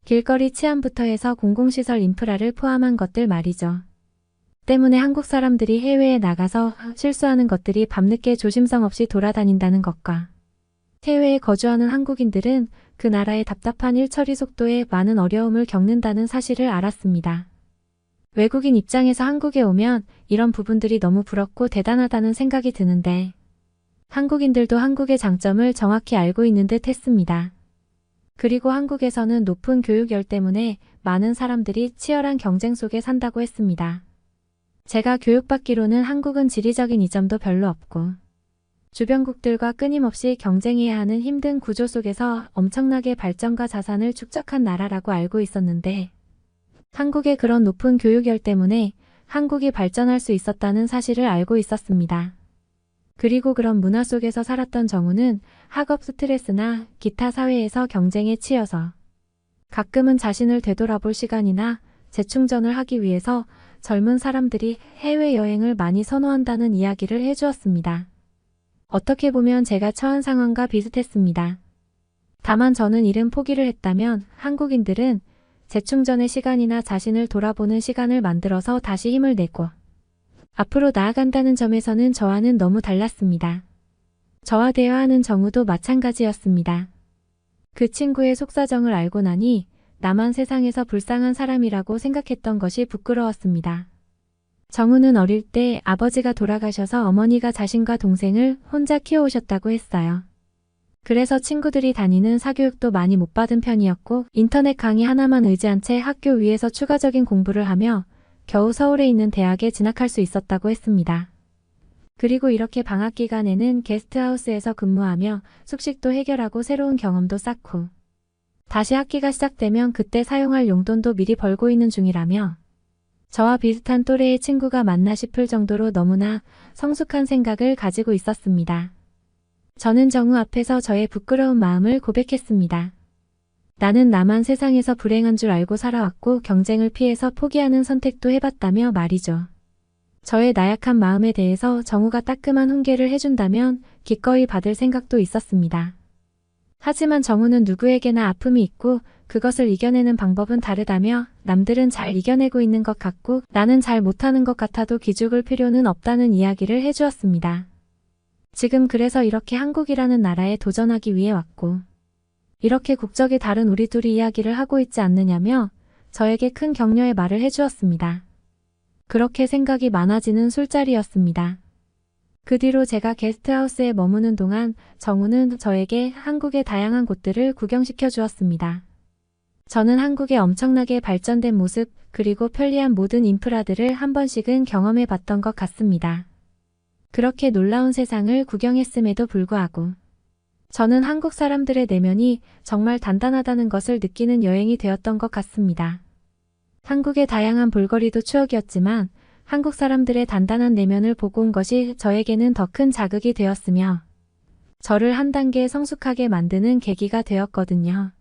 길거리 치안부터 해서 공공시설 인프라를 포함한 것들 말이죠. 때문에 한국 사람들이 해외에 나가서 실수하는 것들이 밤늦게 조심성 없이 돌아다닌다는 것과 해외에 거주하는 한국인들은 그 나라의 답답한 일처리 속도에 많은 어려움을 겪는다는 사실을 알았습니다. 외국인 입장에서 한국에 오면 이런 부분들이 너무 부럽고 대단하다는 생각이 드는데 한국인들도 한국의 장점을 정확히 알고 있는 듯 했습니다. 그리고 한국에서는 높은 교육열 때문에 많은 사람들이 치열한 경쟁 속에 산다고 했습니다. 제가 교육받기로는 한국은 지리적인 이점도 별로 없고 주변국들과 끊임없이 경쟁해야 하는 힘든 구조 속에서 엄청나게 발전과 자산을 축적한 나라라고 알고 있었는데 한국의 그런 높은 교육열 때문에 한국이 발전할 수 있었다는 사실을 알고 있었습니다. 그리고 그런 문화 속에서 살았던 정우는 학업 스트레스나 기타 사회에서 경쟁에 치여서 가끔은 자신을 되돌아볼 시간이나 재충전을 하기 위해서 젊은 사람들이 해외여행을 많이 선호한다는 이야기를 해주었습니다. 어떻게 보면 제가 처한 상황과 비슷했습니다. 다만 저는 이른 포기를 했다면 한국인들은 재충전의 시간이나 자신을 돌아보는 시간을 만들어서 다시 힘을 내고 앞으로 나아간다는 점에서는 저와는 너무 달랐습니다. 저와 대화하는 정우도 마찬가지였습니다. 그 친구의 속사정을 알고 나니 나만 세상에서 불쌍한 사람이라고 생각했던 것이 부끄러웠습니다. 정우는 어릴 때 아버지가 돌아가셔서 어머니가 자신과 동생을 혼자 키워오셨다고 했어요. 그래서 친구들이 다니는 사교육도 많이 못 받은 편이었고 인터넷 강의 하나만 의지한 채 학교 위에서 추가적인 공부를 하며 겨우 서울에 있는 대학에 진학할 수 있었다고 했습니다. 그리고 이렇게 방학 기간에는 게스트하우스에서 근무하며 숙식도 해결하고 새로운 경험도 쌓고 다시 학기가 시작되면 그때 사용할 용돈도 미리 벌고 있는 중이라며 저와 비슷한 또래의 친구가 맞나 싶을 정도로 너무나 성숙한 생각을 가지고 있었습니다. 저는 정우 앞에서 저의 부끄러운 마음을 고백했습니다. 나는 나만 세상에서 불행한 줄 알고 살아왔고 경쟁을 피해서 포기하는 선택도 해봤다며 말이죠. 저의 나약한 마음에 대해서 정우가 따끔한 훈계를 해준다면 기꺼이 받을 생각도 있었습니다. 하지만 정우는 누구에게나 아픔이 있고 그것을 이겨내는 방법은 다르다며 남들은 잘 이겨내고 있는 것 같고 나는 잘 못하는 것 같아도 기죽을 필요는 없다는 이야기를 해주었습니다. 지금 그래서 이렇게 한국이라는 나라에 도전하기 위해 왔고 이렇게 국적이 다른 우리 둘이 이야기를 하고 있지 않느냐며 저에게 큰 격려의 말을 해주었습니다. 그렇게 생각이 많아지는 술자리였습니다. 그 뒤로 제가 게스트하우스에 머무는 동안 정우는 저에게 한국의 다양한 곳들을 구경시켜 주었습니다. 저는 한국의 엄청나게 발전된 모습 그리고 편리한 모든 인프라들을 한 번씩은 경험해 봤던 것 같습니다. 그렇게 놀라운 세상을 구경했음에도 불구하고 저는 한국 사람들의 내면이 정말 단단하다는 것을 느끼는 여행이 되었던 것 같습니다. 한국의 다양한 볼거리도 추억이었지만 한국 사람들의 단단한 내면을 보고 온 것이 저에게는 더 큰 자극이 되었으며 저를 한 단계 성숙하게 만드는 계기가 되었거든요.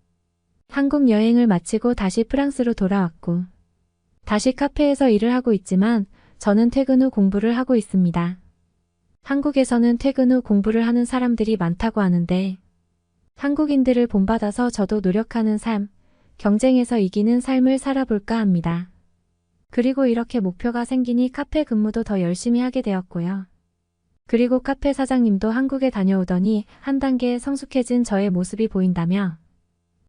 한국 여행을 마치고 다시 프랑스로 돌아왔고 다시 카페에서 일을 하고 있지만 저는 퇴근 후 공부를 하고 있습니다. 한국에서는 퇴근 후 공부를 하는 사람들이 많다고 하는데 한국인들을 본받아서 저도 노력하는 삶, 경쟁에서 이기는 삶을 살아볼까 합니다. 그리고 이렇게 목표가 생기니 카페 근무도 더 열심히 하게 되었고요. 그리고 카페 사장님도 한국에 다녀오더니 한 단계 성숙해진 저의 모습이 보인다며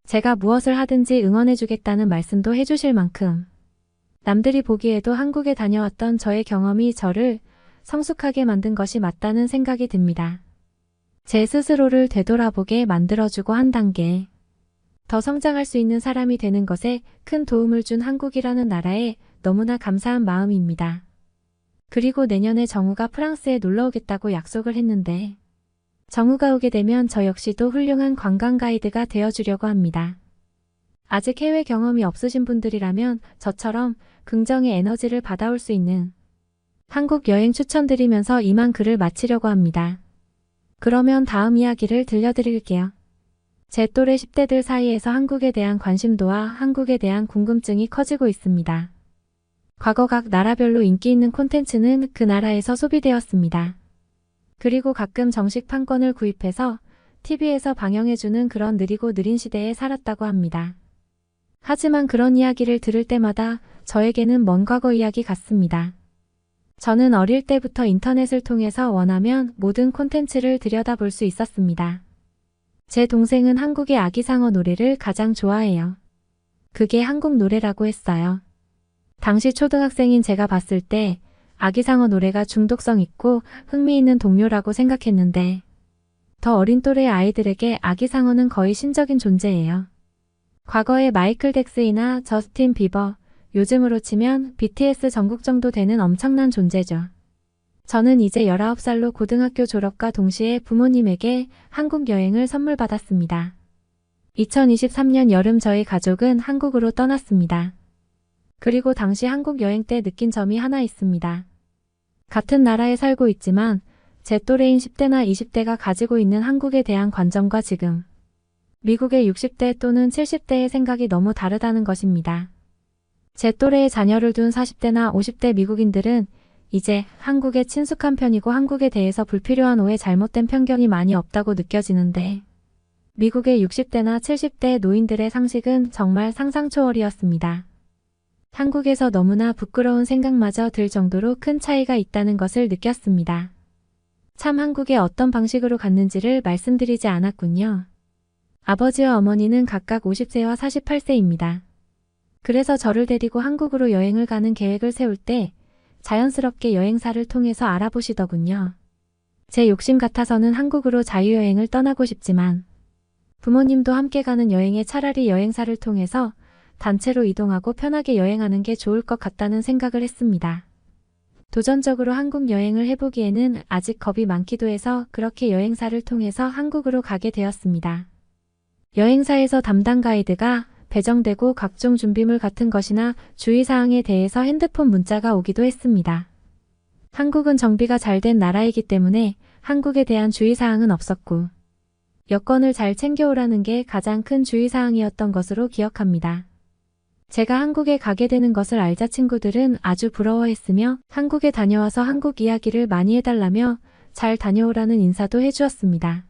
제가 무엇을 하든지 응원해주겠다는 말씀도 해주실 만큼 남들이 보기에도 한국에 다녀왔던 저의 경험이 저를 성숙하게 만든 것이 맞다는 생각이 듭니다. 제 스스로를 되돌아보게 만들어주고 한 단계 더 성장할 수 있는 사람이 되는 것에 큰 도움을 준 한국이라는 나라에 너무나 감사한 마음입니다. 그리고 내년에 정우가 프랑스에 놀러 오겠다고 약속을 했는데 정우가 오게 되면 저 역시도 훌륭한 관광 가이드가 되어주려고 합니다. 아직 해외 경험이 없으신 분들이라면 저처럼 긍정의 에너지를 받아올 수 있는 한국 여행 추천드리면서 이만 글을 마치려고 합니다. 그러면 다음 이야기를 들려드릴게요. 제 또래 10대들 사이에서 한국에 대한 관심도와 한국에 대한 궁금증이 커지고 있습니다. 과거 각 나라별로 인기 있는 콘텐츠는 그 나라에서 소비되었습니다. 그리고 가끔 정식 판권을 구입해서 TV에서 방영해주는 그런 느리고 느린 시대에 살았다고 합니다. 하지만 그런 이야기를 들을 때마다 저에게는 먼 과거 이야기 같습니다. 저는 어릴 때부터 인터넷을 통해서 원하면 모든 콘텐츠를 들여다볼 수 있었습니다. 제 동생은 한국의 아기상어 노래를 가장 좋아해요. 그게 한국 노래라고 했어요. 당시 초등학생인 제가 봤을 때 아기상어 노래가 중독성 있고 흥미있는 동요라고 생각했는데 더 어린 또래의 아이들에게 아기상어는 거의 신적인 존재예요. 과거에 마이클 잭슨이나 저스틴 비버, 요즘으로 치면 BTS 전국 정도 되는 엄청난 존재죠. 저는 이제 19살로 고등학교 졸업과 동시에 부모님에게 한국 여행을 선물 받았습니다. 2023년 여름 저희 가족은 한국으로 떠났습니다. 그리고 당시 한국 여행 때 느낀 점이 하나 있습니다. 같은 나라에 살고 있지만 제 또래인 10대나 20대가 가지고 있는 한국에 대한 관점과 지금 미국의 60대 또는 70대의 생각이 너무 다르다는 것입니다. 제 또래의 자녀를 둔 40대나 50대 미국인들은 이제 한국에 친숙한 편이고 한국에 대해서 불필요한 오해 잘못된 편견이 많이 없다고 느껴지는데 미국의 60대나 70대 노인들의 상식은 정말 상상 초월이었습니다. 한국에서 너무나 부끄러운 생각마저 들 정도로 큰 차이가 있다는 것을 느꼈습니다. 참 한국에 어떤 방식으로 갔는지를 말씀드리지 않았군요. 아버지와 어머니는 각각 50세와 48세입니다. 그래서 저를 데리고 한국으로 여행을 가는 계획을 세울 때 자연스럽게 여행사를 통해서 알아보시더군요. 제 욕심 같아서는 한국으로 자유여행을 떠나고 싶지만 부모님도 함께 가는 여행에 차라리 여행사를 통해서 단체로 이동하고 편하게 여행하는 게 좋을 것 같다는 생각을 했습니다. 도전적으로 한국 여행을 해보기에는 아직 겁이 많기도 해서 그렇게 여행사를 통해서 한국으로 가게 되었습니다. 여행사에서 담당 가이드가 배정되고 각종 준비물 같은 것이나 주의사항에 대해서 핸드폰 문자가 오기도 했습니다. 한국은 정비가 잘 된 나라이기 때문에 한국에 대한 주의사항은 없었고 여권을 잘 챙겨오라는 게 가장 큰 주의사항이었던 것으로 기억합니다. 제가 한국에 가게 되는 것을 알자 친구들은 아주 부러워했으며 한국에 다녀와서 한국 이야기를 많이 해달라며 잘 다녀오라는 인사도 해주었습니다.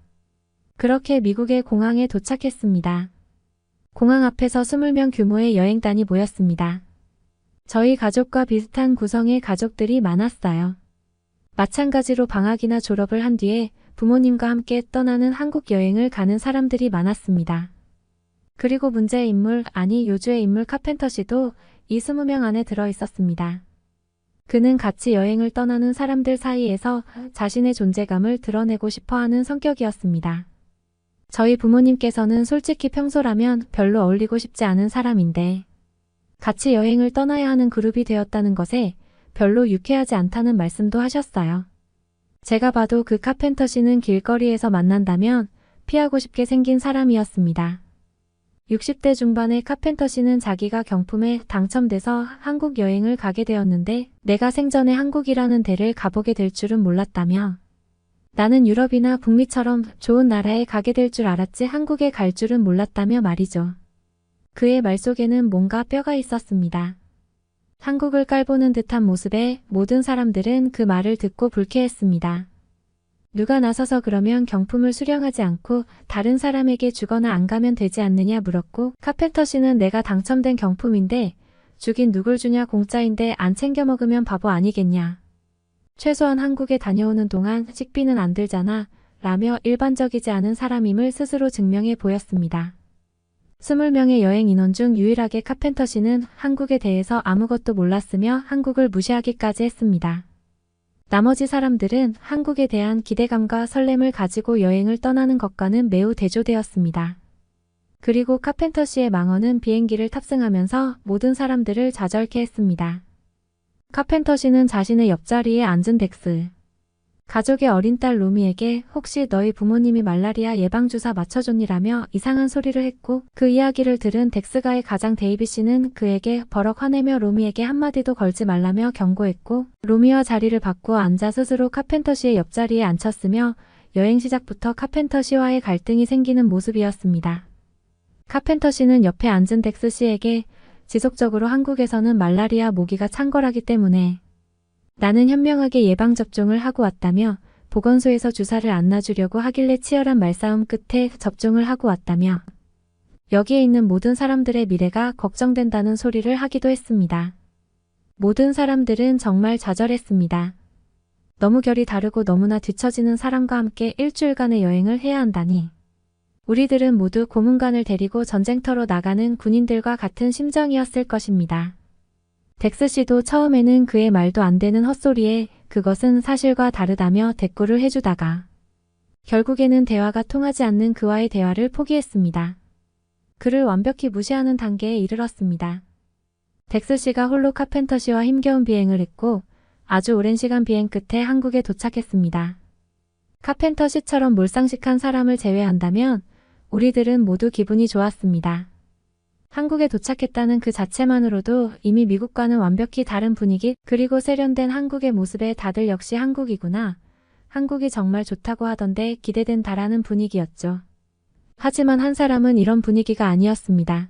그렇게 미국의 공항에 도착했습니다. 공항 앞에서 20명 규모의 여행단이 모였습니다. 저희 가족과 비슷한 구성의 가족들이 많았어요. 마찬가지로 방학이나 졸업을 한 뒤에 부모님과 함께 떠나는 한국 여행을 가는 사람들이 많았습니다. 그리고 문제의 인물, 아니 요주의 인물 카펜터 씨도 이 20명 안에 들어 있었습니다. 그는 같이 여행을 떠나는 사람들 사이에서 자신의 존재감을 드러내고 싶어하는 성격이었습니다. 저희 부모님께서는 솔직히 평소라면 별로 어울리고 싶지 않은 사람인데 같이 여행을 떠나야 하는 그룹이 되었다는 것에 별로 유쾌하지 않다는 말씀도 하셨어요. 제가 봐도 그 카펜터 씨는 길거리에서 만난다면 피하고 싶게 생긴 사람이었습니다. 60대 중반의 카펜터 씨는 자기가 경품에 당첨돼서 한국 여행을 가게 되었는데 내가 생전에 한국이라는 데를 가보게 될 줄은 몰랐다며 나는 유럽이나 북미처럼 좋은 나라에 가게 될 줄 알았지 한국에 갈 줄은 몰랐다며 말이죠. 그의 말 속에는 뭔가 뼈가 있었습니다. 한국을 깔보는 듯한 모습에 모든 사람들은 그 말을 듣고 불쾌했습니다. 누가 나서서 그러면 경품을 수령하지 않고 다른 사람에게 주거나 안 가면 되지 않느냐 물었고 카펜터 씨는 내가 당첨된 경품인데 주긴 누굴 주냐 공짜인데 안 챙겨 먹으면 바보 아니겠냐. 최소한 한국에 다녀오는 동안 식비는 안 들잖아 라며 일반적이지 않은 사람임을 스스로 증명해 보였습니다. 20명의 여행 인원 중 유일하게 카펜터 씨는 한국에 대해서 아무것도 몰랐으며 한국을 무시하기까지 했습니다. 나머지 사람들은 한국에 대한 기대감과 설렘을 가지고 여행을 떠나는 것과는 매우 대조되었습니다. 그리고 카펜터 씨의 망언은 비행기를 탑승하면서 모든 사람들을 좌절케 했습니다. 카펜터 씨는 자신의 옆자리에 앉은 덱스, 가족의 어린 딸 로미에게 혹시 너희 부모님이 말라리아 예방주사 맞춰줬니라며 이상한 소리를 했고 그 이야기를 들은 덱스가의 가장 데이비 씨는 그에게 버럭 화내며 로미에게 한마디도 걸지 말라며 경고했고 로미와 자리를 바꾸어 앉아 스스로 카펜터 씨의 옆자리에 앉혔으며 여행 시작부터 카펜터 씨와의 갈등이 생기는 모습이었습니다. 카펜터 씨는 옆에 앉은 덱스 씨에게 지속적으로 한국에서는 말라리아 모기가 창궐하기 때문에 나는 현명하게 예방접종을 하고 왔다며 보건소에서 주사를 안 놔주려고 하길래 치열한 말싸움 끝에 접종을 하고 왔다며 여기에 있는 모든 사람들의 미래가 걱정된다는 소리를 하기도 했습니다. 모든 사람들은 정말 좌절했습니다. 너무 결이 다르고 너무나 뒤처지는 사람과 함께 일주일간의 여행을 해야 한다니. 우리들은 모두 고문관을 데리고 전쟁터로 나가는 군인들과 같은 심정이었을 것입니다. 덱스 씨도 처음에는 그의 말도 안 되는 헛소리에 그것은 사실과 다르다며 대꾸를 해주다가 결국에는 대화가 통하지 않는 그와의 대화를 포기했습니다. 그를 완벽히 무시하는 단계에 이르렀습니다. 덱스 씨가 홀로 카펜터 씨와 힘겨운 비행을 했고 아주 오랜 시간 비행 끝에 한국에 도착했습니다. 카펜터 씨처럼 몰상식한 사람을 제외한다면 우리들은 모두 기분이 좋았습니다. 한국에 도착했다는 그 자체만으로도 이미 미국과는 완벽히 다른 분위기 그리고 세련된 한국의 모습에 다들 역시 한국이구나. 한국이 정말 좋다고 하던데 기대된다라는 분위기였죠. 하지만 한 사람은 이런 분위기가 아니었습니다.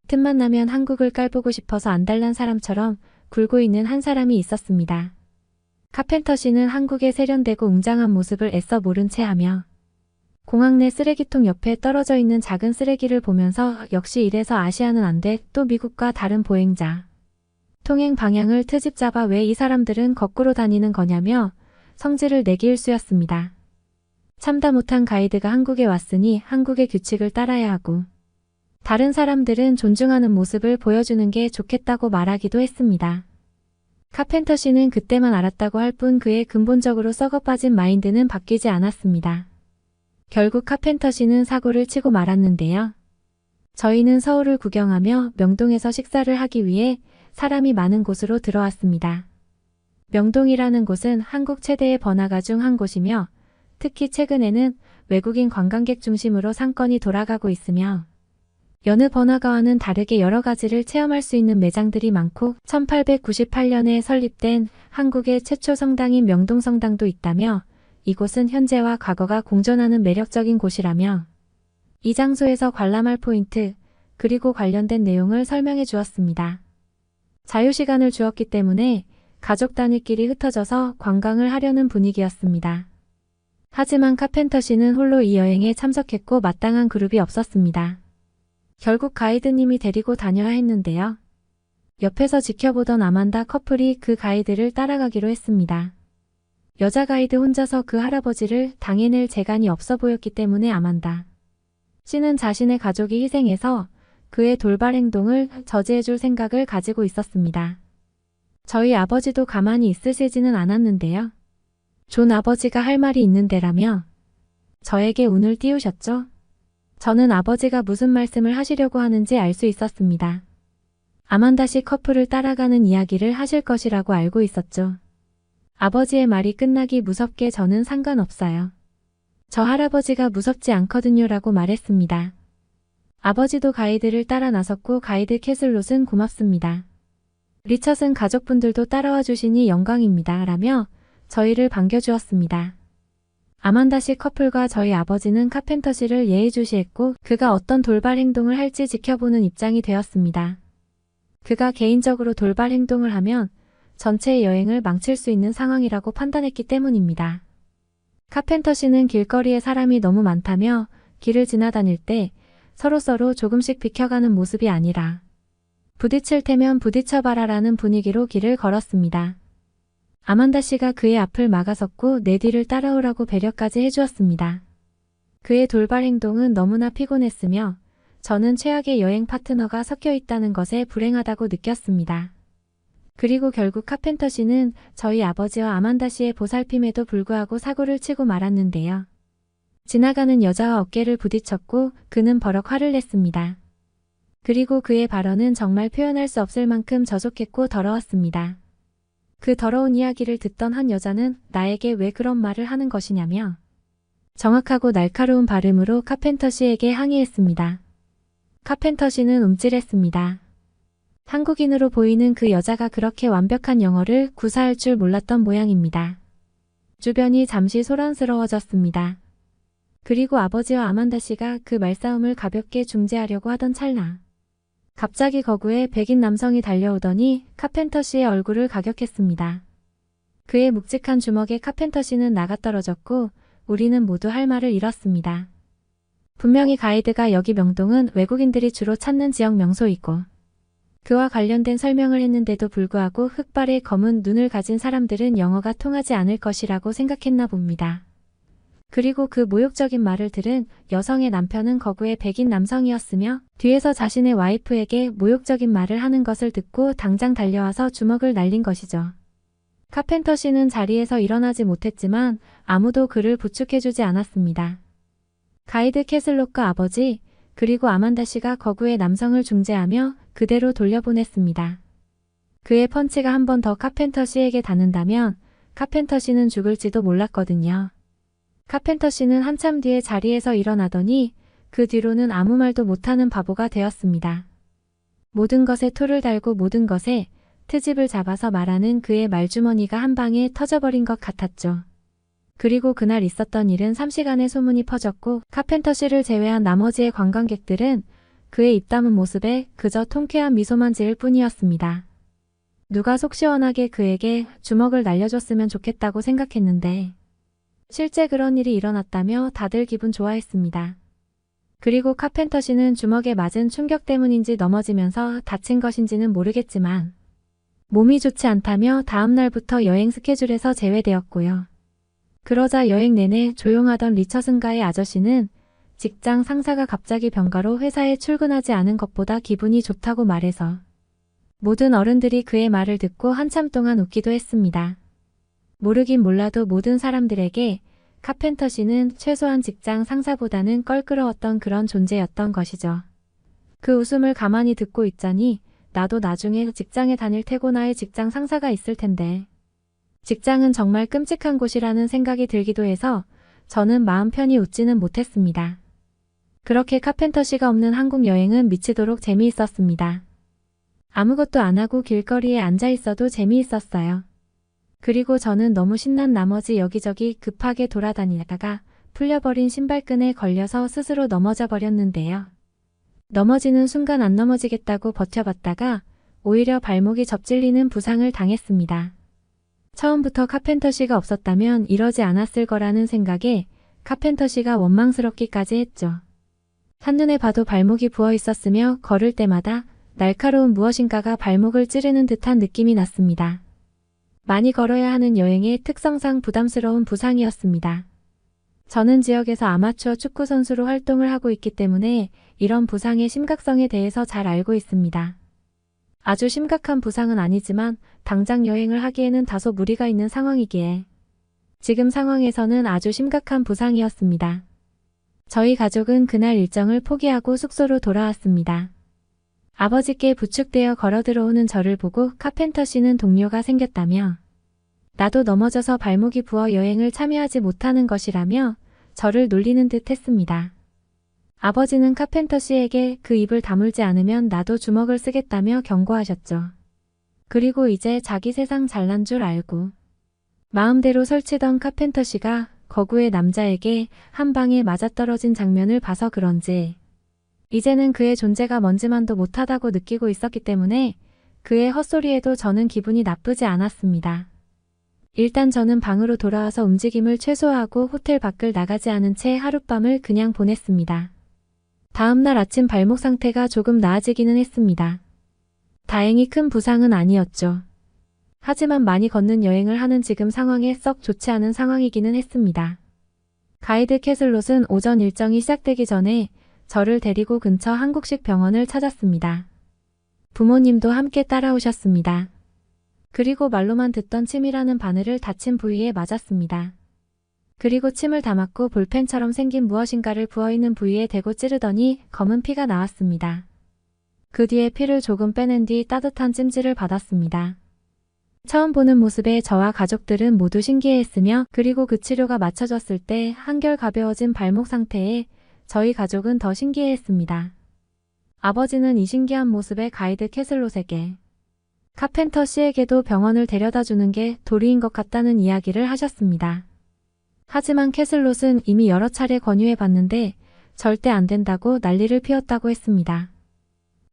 틈만 나면 한국을 깔보고 싶어서 안달난 사람처럼 굴고 있는 한 사람이 있었습니다. 카펜터 씨는 한국의 세련되고 웅장한 모습을 애써 모른 채 하며 공항 내 쓰레기통 옆에 떨어져 있는 작은 쓰레기를 보면서 역시 이래서 아시아는 안 돼. 또 미국과 다른 보행자. 통행 방향을 트집 잡아 왜 이 사람들은 거꾸로 다니는 거냐며 성질을 내기 일쑤였습니다. 참다 못한 가이드가 한국에 왔으니 한국의 규칙을 따라야 하고 다른 사람들은 존중하는 모습을 보여주는 게 좋겠다고 말하기도 했습니다. 카펜터 씨는 그때만 알았다고 할 뿐 그의 근본적으로 썩어빠진 마인드는 바뀌지 않았습니다. 결국 카펜터 씨는 사고를 치고 말았는데요. 저희는 서울을 구경하며 명동에서 식사를 하기 위해 사람이 많은 곳으로 들어왔습니다. 명동이라는 곳은 한국 최대의 번화가 중 한 곳이며 특히 최근에는 외국인 관광객 중심으로 상권이 돌아가고 있으며 여느 번화가와는 다르게 여러 가지를 체험할 수 있는 매장들이 많고 1898년에 설립된 한국의 최초 성당인 명동성당도 있다며 이곳은 현재와 과거가 공존하는 매력적인 곳이라며 이 장소에서 관람할 포인트 그리고 관련된 내용을 설명해 주었습니다. 자유시간을 주었기 때문에 가족 단위끼리 흩어져서 관광을 하려는 분위기였습니다. 하지만 카펜터 씨는 홀로 이 여행에 참석했고 마땅한 그룹이 없었습니다. 결국 가이드님이 데리고 다녀야 했는데요. 옆에서 지켜보던 아만다 커플이 그 가이드를 따라가기로 했습니다. 여자 가이드 혼자서 그 할아버지를 당해낼 재간이 없어 보였기 때문에 아만다 씨는 자신의 가족이 희생해서 그의 돌발 행동을 저지해줄 생각을 가지고 있었습니다. 저희 아버지도 가만히 있으시지는 않았는데요. 존 아버지가 할 말이 있는데라며 저에게 운을 띄우셨죠. 저는 아버지가 무슨 말씀을 하시려고 하는지 알 수 있었습니다. 아만다 씨 커플을 따라가는 이야기를 하실 것이라고 알고 있었죠. 아버지의 말이 끝나기 무섭게 저는 상관없어요. 저 할아버지가 무섭지 않거든요 라고 말했습니다. 아버지도 가이드를 따라 나섰고 가이드 캐슬롯은 고맙습니다. 리처슨 가족분들도 따라와 주시니 영광입니다 라며 저희를 반겨주었습니다. 아만다 씨 커플과 저희 아버지는 카펜터 씨를 예의주시했고 그가 어떤 돌발 행동을 할지 지켜보는 입장이 되었습니다. 그가 개인적으로 돌발 행동을 하면 전체 여행을 망칠 수 있는 상황이라고 판단했기 때문입니다. 카펜터 씨는 길거리에 사람이 너무 많다며 길을 지나다닐 때 서로서로 조금씩 비켜가는 모습이 아니라 부딪힐 테면 부딪혀봐라라는 분위기로 길을 걸었습니다. 아만다 씨가 그의 앞을 막아섰고 내 뒤를 따라오라고 배려까지 해주었습니다. 그의 돌발 행동은 너무나 피곤했으며 저는 최악의 여행 파트너가 섞여 있다는 것에 불행하다고 느꼈습니다. 그리고 결국 카펜터 씨는 저희 아버지와 아만다 씨의 보살핌에도 불구하고 사고를 치고 말았는데요. 지나가는 여자와 어깨를 부딪혔고 그는 버럭 화를 냈습니다. 그리고 그의 발언은 정말 표현할 수 없을 만큼 저속했고 더러웠습니다. 그 더러운 이야기를 듣던 한 여자는 나에게 왜 그런 말을 하는 것이냐며 정확하고 날카로운 발음으로 카펜터 씨에게 항의했습니다. 카펜터 씨는 움찔했습니다. 한국인으로 보이는 그 여자가 그렇게 완벽한 영어를 구사할 줄 몰랐던 모양입니다. 주변이 잠시 소란스러워졌습니다. 그리고 아버지와 아만다 씨가 그 말싸움을 가볍게 중재하려고 하던 찰나 갑자기 거구에 백인 남성이 달려오더니 카펜터 씨의 얼굴을 가격했습니다. 그의 묵직한 주먹에 카펜터 씨는 나가떨어졌고 우리는 모두 할 말을 잃었습니다. 분명히 가이드가 여기 명동은 외국인들이 주로 찾는 지역 명소이고 그와 관련된 설명을 했는데도 불구하고 흑발의 검은 눈을 가진 사람들은 영어가 통하지 않을 것이라고 생각했나 봅니다. 그리고 그 모욕적인 말을 들은 여성의 남편은 거구의 백인 남성이었으며 뒤에서 자신의 와이프에게 모욕적인 말을 하는 것을 듣고 당장 달려와서 주먹을 날린 것이죠. 카펜터 씨는 자리에서 일어나지 못했지만 아무도 그를 부축해주지 않았습니다. 가이드 캐슬록과 아버지 그리고 아만다 씨가 거구의 남성을 중재하며 그대로 돌려보냈습니다. 그의 펀치가 한 번 더 카펜터 씨에게 닿는다면 카펜터 씨는 죽을지도 몰랐거든요. 카펜터 씨는 한참 뒤에 자리에서 일어나더니 그 뒤로는 아무 말도 못하는 바보가 되었습니다. 모든 것에 토를 달고 모든 것에 트집을 잡아서 말하는 그의 말주머니가 한 방에 터져버린 것 같았죠. 그리고 그날 있었던 일은 3시간의 소문이 퍼졌고 카펜터 씨를 제외한 나머지의 관광객들은 그의 입 다문 모습에 그저 통쾌한 미소만 지을 뿐이었습니다. 누가 속 시원하게 그에게 주먹을 날려줬으면 좋겠다고 생각했는데 실제 그런 일이 일어났다며 다들 기분 좋아했습니다. 그리고 카펜터 씨는 주먹에 맞은 충격 때문인지 넘어지면서 다친 것인지는 모르겠지만 몸이 좋지 않다며 다음 날부터 여행 스케줄에서 제외되었고요. 그러자 여행 내내 조용하던 리처슨가의 아저씨는 직장 상사가 갑자기 병가로 회사에 출근하지 않은 것보다 기분이 좋다고 말해서 모든 어른들이 그의 말을 듣고 한참 동안 웃기도 했습니다. 모르긴 몰라도 모든 사람들에게 카펜터 씨는 최소한 직장 상사보다는 껄끄러웠던 그런 존재였던 것이죠. 그 웃음을 가만히 듣고 있자니 나도 나중에 직장에 다닐 테고 나의 직장 상사가 있을 텐데 직장은 정말 끔찍한 곳이라는 생각이 들기도 해서 저는 마음 편히 웃지는 못했습니다. 그렇게 카펜터 씨가 없는 한국 여행은 미치도록 재미있었습니다. 아무것도 안 하고 길거리에 앉아 있어도 재미있었어요. 그리고 저는 너무 신난 나머지 여기저기 급하게 돌아다니다가 풀려버린 신발끈에 걸려서 스스로 넘어져 버렸는데요. 넘어지는 순간 안 넘어지겠다고 버텨봤다가 오히려 발목이 접질리는 부상을 당했습니다. 처음부터 카펜터 씨가 없었다면 이러지 않았을 거라는 생각에 카펜터 씨가 원망스럽기까지 했죠. 한눈에 봐도 발목이 부어 있었으며 걸을 때마다 날카로운 무엇인가가 발목을 찌르는 듯한 느낌이 났습니다. 많이 걸어야 하는 여행의 특성상 부담스러운 부상이었습니다. 저는 지역에서 아마추어 축구 선수로 활동을 하고 있기 때문에 이런 부상의 심각성에 대해서 잘 알고 있습니다. 아주 심각한 부상은 아니지만 당장 여행을 하기에는 다소 무리가 있는 상황이기에 지금 상황에서는 아주 심각한 부상이었습니다. 저희 가족은 그날 일정을 포기하고 숙소로 돌아왔습니다. 아버지께 부축되어 걸어 들어오는 저를 보고 카펜터 씨는 동료가 생겼다며 나도 넘어져서 발목이 부어 여행을 참여하지 못하는 것이라며 저를 놀리는 듯 했습니다. 아버지는 카펜터 씨에게 그 입을 다물지 않으면 나도 주먹을 쓰겠다며 경고하셨죠. 그리고 이제 자기 세상 잘난 줄 알고 마음대로 설치던 카펜터 씨가 거구의 남자에게 한 방에 맞아떨어진 장면을 봐서 그런지 이제는 그의 존재가 뭔지만도 못하다고 느끼고 있었기 때문에 그의 헛소리에도 저는 기분이 나쁘지 않았습니다. 일단 저는 방으로 돌아와서 움직임을 최소화하고 호텔 밖을 나가지 않은 채 하룻밤을 그냥 보냈습니다. 다음 날 아침 발목 상태가 조금 나아지기는 했습니다. 다행히 큰 부상은 아니었죠. 하지만 많이 걷는 여행을 하는 지금 상황에 썩 좋지 않은 상황이기는 했습니다. 가이드 캐슬롯은 오전 일정이 시작되기 전에 저를 데리고 근처 한국식 병원을 찾았습니다. 부모님도 함께 따라오셨습니다. 그리고 말로만 듣던 침이라는 바늘을 다친 부위에 맞았습니다. 그리고 침을 담았고 볼펜처럼 생긴 무엇인가를 부어있는 부위에 대고 찌르더니 검은 피가 나왔습니다. 그 뒤에 피를 조금 빼낸 뒤 따뜻한 찜질을 받았습니다. 처음 보는 모습에 저와 가족들은 모두 신기해했으며 그리고 그 치료가 마쳐졌을 때 한결 가벼워진 발목 상태에 저희 가족은 더 신기해했습니다. 아버지는 이 신기한 모습에 가이드 캐슬롯에게 카펜터 씨에게도 병원을 데려다 주는 게 도리인 것 같다는 이야기를 하셨습니다. 하지만 캐슬롯은 이미 여러 차례 권유해봤는데 절대 안 된다고 난리를 피웠다고 했습니다.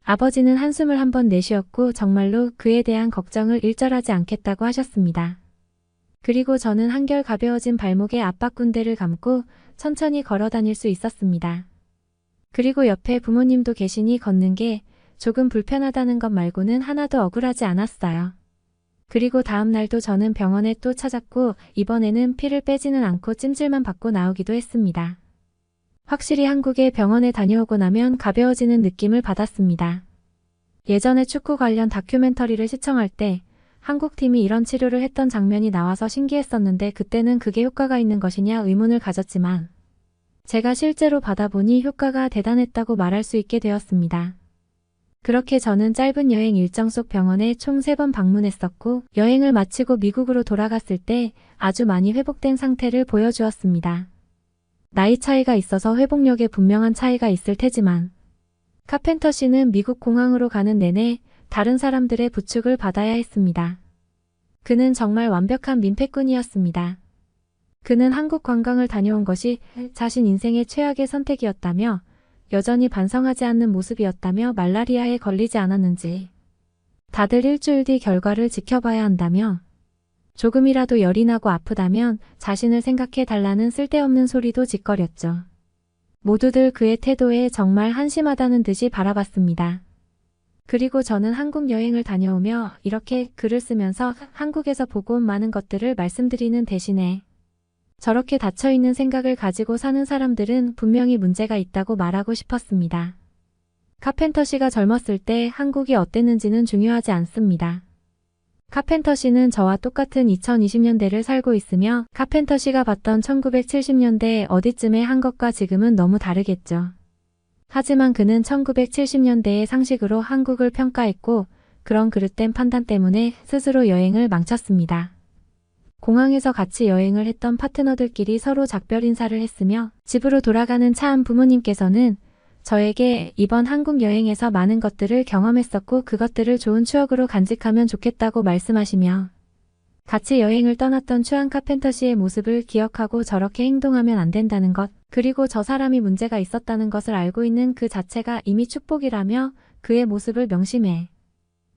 아버지는 한숨을 한번 내쉬었고 정말로 그에 대한 걱정을 일절하지 않겠다고 하셨습니다. 그리고 저는 한결 가벼워진 발목에 압박군대를 감고 천천히 걸어 다닐 수 있었습니다. 그리고 옆에 부모님도 계시니 걷는 게 조금 불편하다는 것 말고는 하나도 억울하지 않았어요. 그리고 다음 날도 저는 병원에 또 찾았고 이번에는 피를 빼지는 않고 찜질만 받고 나오기도 했습니다. 확실히 한국에 병원에 다녀오고 나면 가벼워지는 느낌을 받았습니다. 예전에 축구 관련 다큐멘터리를 시청할 때 한국 팀이 이런 치료를 했던 장면이 나와서 신기했었는데 그때는 그게 효과가 있는 것이냐 의문을 가졌지만 제가 실제로 받아보니 효과가 대단했다고 말할 수 있게 되었습니다. 그렇게 저는 짧은 여행 일정 속 병원에 총 3번 방문했었고 여행을 마치고 미국으로 돌아갔을 때 아주 많이 회복된 상태를 보여주었습니다. 나이 차이가 있어서 회복력에 분명한 차이가 있을 테지만 카펜터 씨는 미국 공항으로 가는 내내 다른 사람들의 부축을 받아야 했습니다. 그는 정말 완벽한 민폐꾼이었습니다. 그는 한국 관광을 다녀온 것이 자신 인생의 최악의 선택이었다며 여전히 반성하지 않는 모습이었다며 말라리아에 걸리지 않았는지 다들 일주일 뒤 결과를 지켜봐야 한다며 조금이라도 열이 나고 아프다면 자신을 생각해 달라는 쓸데없는 소리도 짓거렸죠. 모두들 그의 태도에 정말 한심하다는 듯이 바라봤습니다. 그리고 저는 한국 여행을 다녀오며 이렇게 글을 쓰면서 한국에서 보고 온 많은 것들을 말씀드리는 대신에 저렇게 닫혀있는 생각을 가지고 사는 사람들은 분명히 문제가 있다고 말하고 싶었습니다. 카펜터 씨가 젊었을 때 한국이 어땠는지는 중요하지 않습니다. 카펜터 씨는 저와 똑같은 2020년대를 살고 있으며 카펜터 씨가 봤던 1970년대 어디쯤에 한 것과 지금은 너무 다르겠죠. 하지만 그는 1970년대의 상식으로 한국을 평가했고 그런 그릇된 판단 때문에 스스로 여행을 망쳤습니다. 공항에서 같이 여행을 했던 파트너들끼리 서로 작별 인사를 했으며 집으로 돌아가는 차 안 부모님께서는 저에게 이번 한국 여행에서 많은 것들을 경험했었고 그것들을 좋은 추억으로 간직하면 좋겠다고 말씀하시며 같이 여행을 떠났던 추한 카펜터 씨의 모습을 기억하고 저렇게 행동하면 안 된다는 것, 그리고 저 사람이 문제가 있었다는 것을 알고 있는 그 자체가 이미 축복이라며 그의 모습을 명심해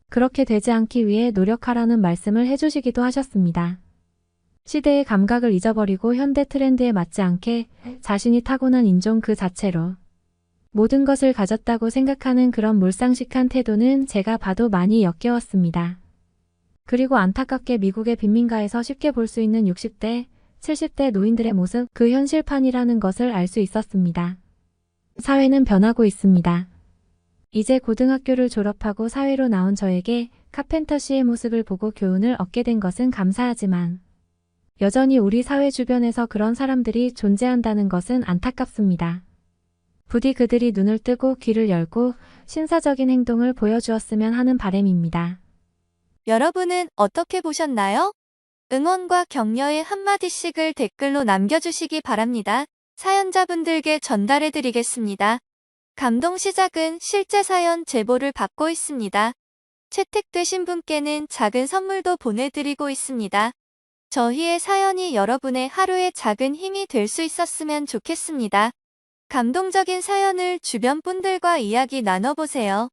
그렇게 되지 않기 위해 노력하라는 말씀을 해주시기도 하셨습니다. 시대의 감각을 잊어버리고 현대 트렌드에 맞지 않게 자신이 타고난 인종 그 자체로 모든 것을 가졌다고 생각하는 그런 몰상식한 태도는 제가 봐도 많이 역겨웠습니다. 그리고 안타깝게 미국의 빈민가에서 쉽게 볼 수 있는 60대, 70대 노인들의 모습, 그 현실판이라는 것을 알 수 있었습니다. 사회는 변하고 있습니다. 이제 고등학교를 졸업하고 사회로 나온 저에게 카펜터 씨의 모습을 보고 교훈을 얻게 된 것은 감사하지만 여전히 우리 사회 주변에서 그런 사람들이 존재한다는 것은 안타깝습니다. 부디 그들이 눈을 뜨고 귀를 열고 신사적인 행동을 보여주었으면 하는 바람입니다. 여러분은 어떻게 보셨나요? 응원과 격려의 한마디씩을 댓글로 남겨주시기 바랍니다. 사연자분들께 전달해드리겠습니다. 감동 시작은 실제 사연 제보를 받고 있습니다. 채택되신 분께는 작은 선물도 보내드리고 있습니다. 저희의 사연이 여러분의 하루의 작은 힘이 될 수 있었으면 좋겠습니다. 감동적인 사연을 주변 분들과 이야기 나눠보세요.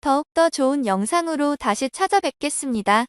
더욱더 좋은 영상으로 다시 찾아뵙겠습니다.